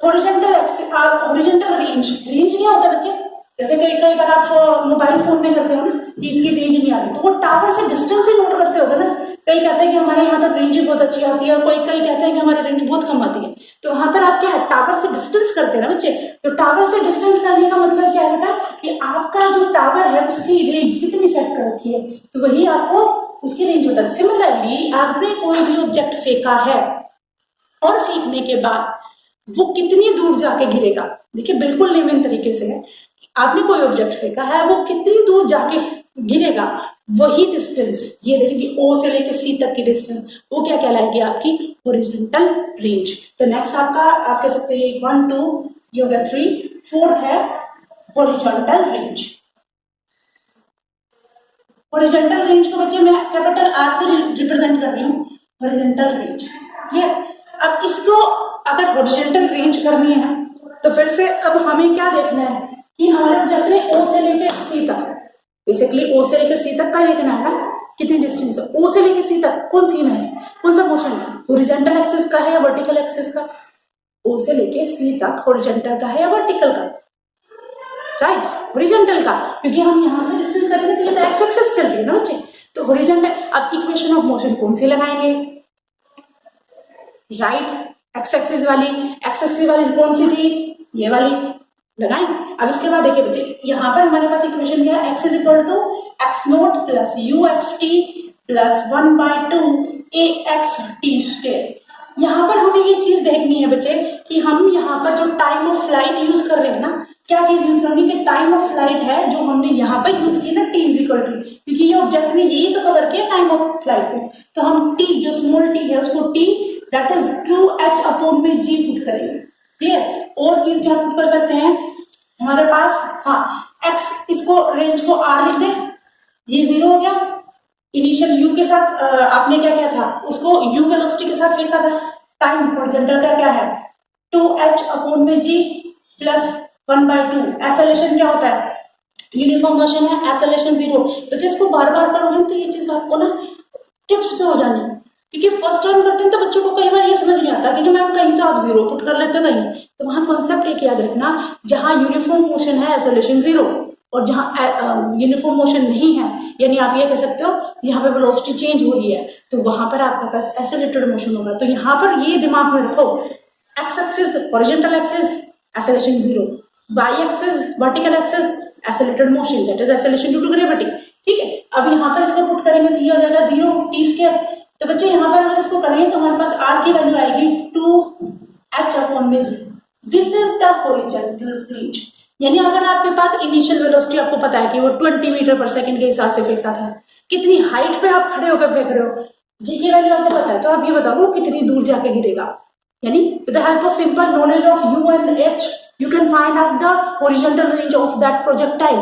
horizontal axis, horizontal range. Range क्या होता है बच्चे, जैसे कई बार आप मोबाइल फोन में करते हो ना कि इसकी रेंज नहीं आ रही, तो वो टावर से डिस्टेंस ही नोट करते होगे ना। कई कहते हैं कि हमारे यहाँ तो रेंज बहुत अच्छी आती है, और कई कहते हैं कि हमारी रेंज बहुत कम आती है। तो वहां पर आप क्या है, टावर से डिस्टेंस करते हैं ना बच्चे। तो टावर से डिस्टेंस करने का मतलब क्या है बेटा, कि आपका जो टावर है उसकी रेंज कितनी सेट कर रखी है, तो वही आपको उसकी रेंज होता है। सिमिलरली आपने कोई भी ऑब्जेक्ट फेंका है और फेंकने के बाद वो कितनी दूर जाके गिरेगा, देखिए बिल्कुल लेमन तरीके से है, आपने कोई ऑब्जेक्ट फेंका है वो कितनी दूर जाके गिरेगा, वही डिस्टेंस, ये देखिए ओ से लेके सी तक की डिस्टेंस, वो क्या कहलाएगी आपकी हॉरिजॉन्टल रेंज। तो नेक्स्ट आपका आप कह सकते हैं 1 2 ये हो गया 3, फोर्थ है हॉरिजॉन्टल रेंज। हॉरिजॉन्टल रेंज को बच्चे मैं कैपिटल आर से रिप्रेजेंट कर रही हूँ, हॉरिजॉन्टल रेंज। ये अब इसको अगर हॉरिजॉन्टल रेंज करनी है तो फिर से अब हमें क्या देखना है कि हमारे ऑब्जेक्ट ने ओ से लेके सी तक, बेसिकली ओ से लेके सी तक का देखना है ना कितनी डिस्टेंस है। ओ से लेके सी तक कौन सी में है, कौन सा मोशन है, हॉरिजॉन्टल एक्सिस का है या वर्टिकल एक्सिस का, ओ से लेके सी तक हॉरिजॉन्टल का है या वर्टिकल का, राइट हॉरिजॉन्टल का, क्योंकि हम यहाँ से डिस्टेंस करेंगे तो ये तो एक्स एक्सिस चल रही है ना बच्चे। तो हॉरिजॉन्टल, अब इक्वेशन ऑफ मोशन कौन सी लगाएंगे, राइट एक्स एक्सिस वाली। एक्स एक्सिस वाली कौन सी थी, ये वाली लगाएं। अब इसके बाद देखिए बच्चे, यहाँ पर हमारे पास इक्वेशन क्या है, x is equal to x naught plus u x t plus 1/2 a x t square. यहाँ पर हमें ये चीज देखनी है बच्चे कि हम यहाँ पर जो टाइम ऑफ फ्लाइट यूज कर रहे हैं ना, क्या चीज यूज करेंगे कि टाइम ऑफ फ्लाइट है जो हमने यहाँ पर यूज की ना, टी इज इक्वल टू, क्योंकि ये ऑब्जेक्ट ने यही तो कवर किया टाइम ऑफ फ्लाइट को, तो हम टी जो स्मॉल टी है उसको T that is 2h upon में जी पुट करेंगे, क्लियर। और चीज क्या पुट कर सकते हैं हमारे पास, हाँ x, इसको रेंज को r लिख दे, ये 0 हो गया। इनिशियल u के साथ आपने क्या किया था, उसको u वेलोसिटी के साथ फेंका था, टाइम हॉरिजॉन्टल का क्या है 2h/g प्लस 1/2। एक्सेलरेशन क्या होता है यूनिफॉर्म मोशन है, एक्सेलरेशन 0। बच्चे इसको बार बार करोगे तो ये चीज आपको ना टिप्स पे हो जानी है, क्योंकि फर्स्ट टाइम करते हैं तो बच्चों को कई बार ये समझ नहीं आता, क्योंकि मैम कहीं तो आप 0 पुट कर लेते हो कहीं, तो वहां कॉन्सेप्ट एक याद रखना, जहां यूनिफॉर्म मोशन है एक्सेलरेशन 0, और जहां यूनिफॉर्म मोशन नहीं है, यानी आप ये कह सकते हो यहाँ पे वेलोसिटी चेंज हो रही है, तो वहां पर आपके पास एक्सेलरेटेड मोशन होगा। तो यहाँ पर ये दिमाग में रखो, x axis horizontal axis acceleration 0, y axis vertical axis accelerated motion, that is acceleration due to gravity. ठीक है, अब यहाँ पर इसको पुट करेंगे तो ये हो जाएगा 0t²। तो बच्चे यहाँ पर अगर इसको करेंगे तो हमारे पास r की वैल्यू आएगी 2h/g। This is the horizontal range, यानी अगर आपके पास इनिशियल वेलोसिटी आपको पता है कि वो 20 मीटर पर सेकंड के हिसाब से फेंकता था, कितनी हाइट पे आप खड़े होकर फेंक रहे हो, जी की वैल्यू आपको पता है, तो आप ये बताओ वो कितनी दूर जाके गिरेगा। यानी with the help of simple knowledge of u and h you can find out the horizontal range of that projectile।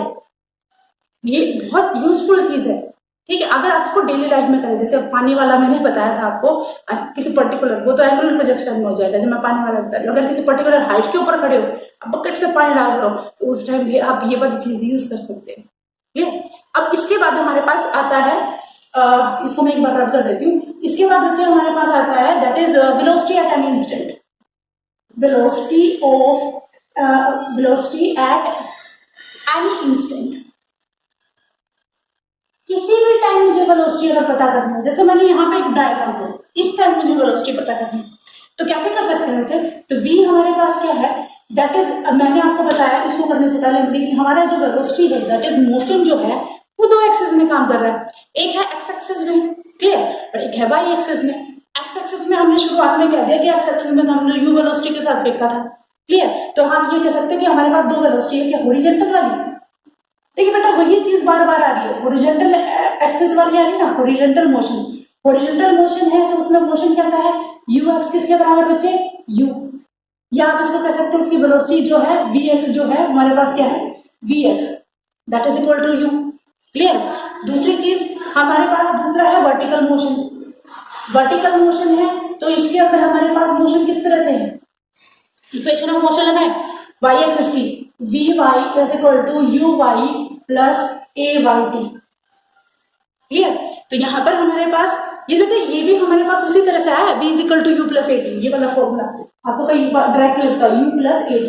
ये बहुत यूजफुल चीज है। ठीक है, अगर आप इसको डेली लाइफ में करें, जैसे पानी वाला मैंने बताया था आपको, किसी पर्टिकुलर, वो तो एंगुलर प्रोजेक्शन में हो जाएगा जब मैं पानी वाला बता रही हूँ, अगर किसी पर्टिकुलर हाइट के ऊपर खड़े हो, आप बकेट से पानी डाल रहे हो, तो उस टाइम भी आप ये वाली चीज यूज कर सकते हैं। ठीक है, अब इसके बाद हमारे पास आता है, इसको मैं एक बार रब कर देती हूँ, इसके बाद बच्चे हमारे पास आता है that is velocity at an instant. Velocity at any instant, किसी भी टाइम मुझे वेलोसिटी अगर पता करनी है, जैसे मैंने यहाँ पे एक डायग्राम है, इस टाइम मुझे वेलोसिटी पता करनी है, तो कैसे कर सकते हैं बच्चे, तो v हमारे पास क्या है दैट इज, मैंने आपको बताया इसको करने से पहले कि हमारा जो वेलोसिटी है दैट इज मोशन जो है वो दो एक्सिस में काम कर रहा है, एक है एक्स एक्सिस में, क्लियर, और एक है वाई एक्सिस में। एक्स एक्सिस में हमने शुरुआत में कह दिया कि एक्स एक्सिस में तो हमने u वेलोसिटी के साथ फेंका था, क्लियर, तो हम ये कह सकते हैं कि हमारे पास दो वेलोसिटी है, क्या हॉरिजॉन्टल वाली, देखिए बेटा वही चीज बार बार आ रही है, हॉरिजॉन्टल एक्सिस वाली आ रही है ना, हॉरिजॉन्टल मोशन, हॉरिजॉन्टल मोशन है तो उसमें मोशन कैसा है u एक्स किसके बराबर बच्चे u, या आप इसको कह सकते हो उसकी वेलोसिटी जो है v एक्स जो है हमारे पास क्या है v x that is equal to u, clear. दूसरी चीज हमारे पास दूसरा है वर्टिकल मोशन, वर्टिकल मोशन है तो इसके अंदर हमारे पास मोशन किस तरह से है, इक्वेशन ऑफ मोशन है वाई एक्सिस की, vy is equal to uy plus ayt, clear. तो यहाँ पर हमारे पास ये बेटे ये भी हमारे पास उसी तरह से आया, v is equal to u plus at, ये वाला फॉर्मूला आपको कहीं डायरेक्ट लगता है u प्लस at,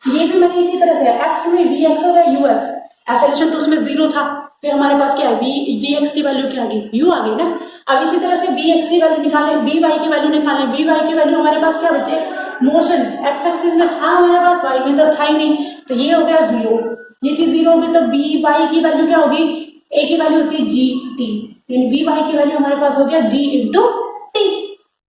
ये भी मैंने इसी तरह से x में vx और ux, एक्सेलरेशन तो उसमें 0 था, फिर हमारे पास क्या है vx की वैल्यू क्या आ गई u आ गई ना। अब इसी तरह से vx की वैल्यू निकालें, vy की वैल्यू निकालें, vy की वैल्यू हमारे पास क्या बचे, मोशन एक्स एक्सिस में था हमारे पास, वाई में तो था ही नहीं, तो ये हो गया 0, ये चीज 0 होगी, तो वी वाई की वैल्यू क्या होगी, ए की वैल्यू होती है जी टी, यानी वी वाई की वैल्यू हमारे पास हो गया जी इंटू टी।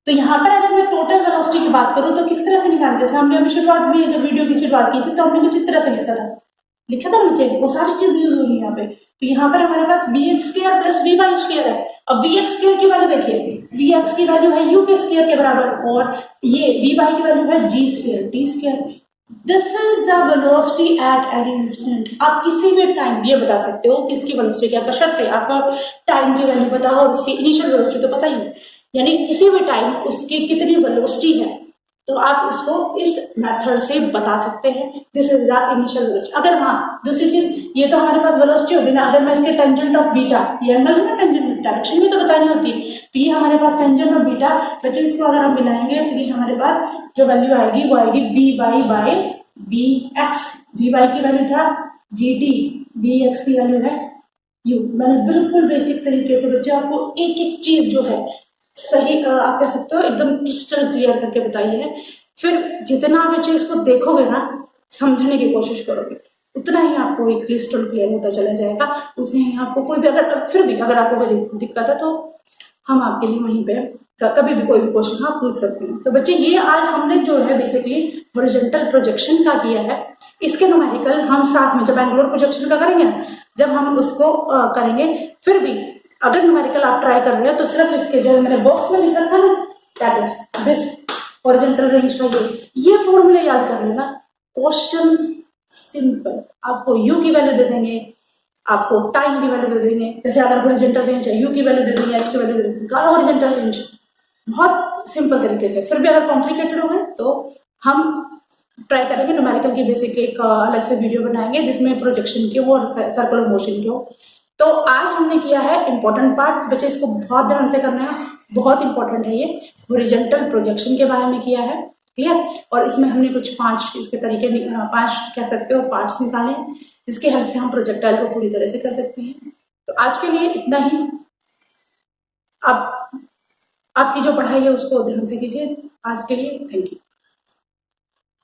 तो यहाँ पर अगर मैं टोटल वेलोसिटी की बात करूँ तो किस तरह से निकालें, जैसे हमने अभी शुरुआत में जब वीडियो की शुरुआत की थी तो हमने कुछ इस तरह से लिखा था मुझे, वो सारी चीज यूज हुई है यहाँ पे। तो यहाँ पर हमारे पास v x square plus v y square है, अब वी एक्स स्क्वायर की वैल्यू देखिए, वी एक्स की वैल्यू है यू के स्क्वायर के बराबर, और ये वी वाई की वैल्यू है g square t square. This is the velocity at any instant. आप किसी भी टाइम ये बता सकते हो कि इसकी वेलोसिटी क्या, बशर्ते आपको टाइम की वैल्यू पता हो और उसकी इनिशियल वेलोसिटी तो पता ही है, यानी किसी भी टाइम उसकी कितनी वेलोसिटी है तो आप इसको इस मेथड से बता सकते हैं, this is the initial velocity. अगर हाँ दूसरी चीज, ये तो हमारे पास वेलोसिटी होगी ना, अगर मैं इसके टेंजेंट ऑफ बीटा, ये एंगल है ना टेंजेंट, डायरेक्शन भी तो बतानी होती है, तो ये हमारे पास टेंजेंट ऑफ बीटा बच्चे, इसको अगर हम मिलाएंगे तो ये हमारे पास जो वैल्यू आएगी वो आएगी v y by v x, v y की वैल्यू था जी टी, वी एक्स की वैल्यू है यू। मैंने बिल्कुल बेसिक तरीके से बच्चे आपको एक एक चीज जो है सही आप कह सकते हो एकदम क्रिस्टल क्लियर करके बताई है। फिर जितना बच्चे इसको देखोगे ना, समझने की कोशिश करोगे, उतना ही आपको एक क्रिस्टल क्लियर होता चला जाएगा, उतने ही आपको कोई भी अगर फिर भी अगर आपको कोई दिक्कत है तो हम आपके लिए वहीं पे कभी भी कोई भी क्वेश्चन आप पूछ सकते हैं। तो बच्चे ये आज हमने जो है बेसिकली हॉरिजॉन्टल प्रोजेक्शन का किया है, इसके न्यूमेरिकल हम साथ में जब एंगुलर प्रोजेक्शन का करेंगे ना, जब हम उसको करेंगे, फिर भी अगर न्यूमेरिकल आप ट्राई कर रहे हो तो सिर्फ इसके जो मैंने बॉक्स में लिख रखा ना, that is this horizontal range का ये फॉर्मूला याद कर लेना। क्वेश्चन सिंपल, आपको यू की वैल्यू दे देंगे, आपको टाइम की वैल्यू दे देंगे, जैसे अगर हॉरिजॉन्टल रेंज है यू की वैल्यू दे देंगे, एच की वैल्यू दे देंगे, हॉरिजॉन्टल रेंज बहुत सिंपल तरीके से। फिर भी अगर कॉम्प्लिकेटेड हो गए तो हम ट्राई करेंगे न्यूमेरिकल की बेसिक एक अलग से वीडियो बनाएंगे जिसमें प्रोजेक्शन के हो और सर्कुलर मोशन के हो। तो आज हमने किया है इंपॉर्टेंट पार्ट, बच्चे इसको बहुत ध्यान से करना है, बहुत इंपॉर्टेंट है ये। हॉरिजॉन्टल प्रोजेक्शन के बारे में किया है, क्लियर। और इसमें हमने कुछ 5 इसके तरीके 5 कह सकते हो पार्ट्स निकाले हैं जिसके हेल्प से हम प्रोजेक्टाइल को पूरी तरह से कर सकते हैं। तो आज के लिए इतना ही। आप आपकी जो पढ़ाई है उसको ध्यान से कीजिए। आज के लिए थैंक यू।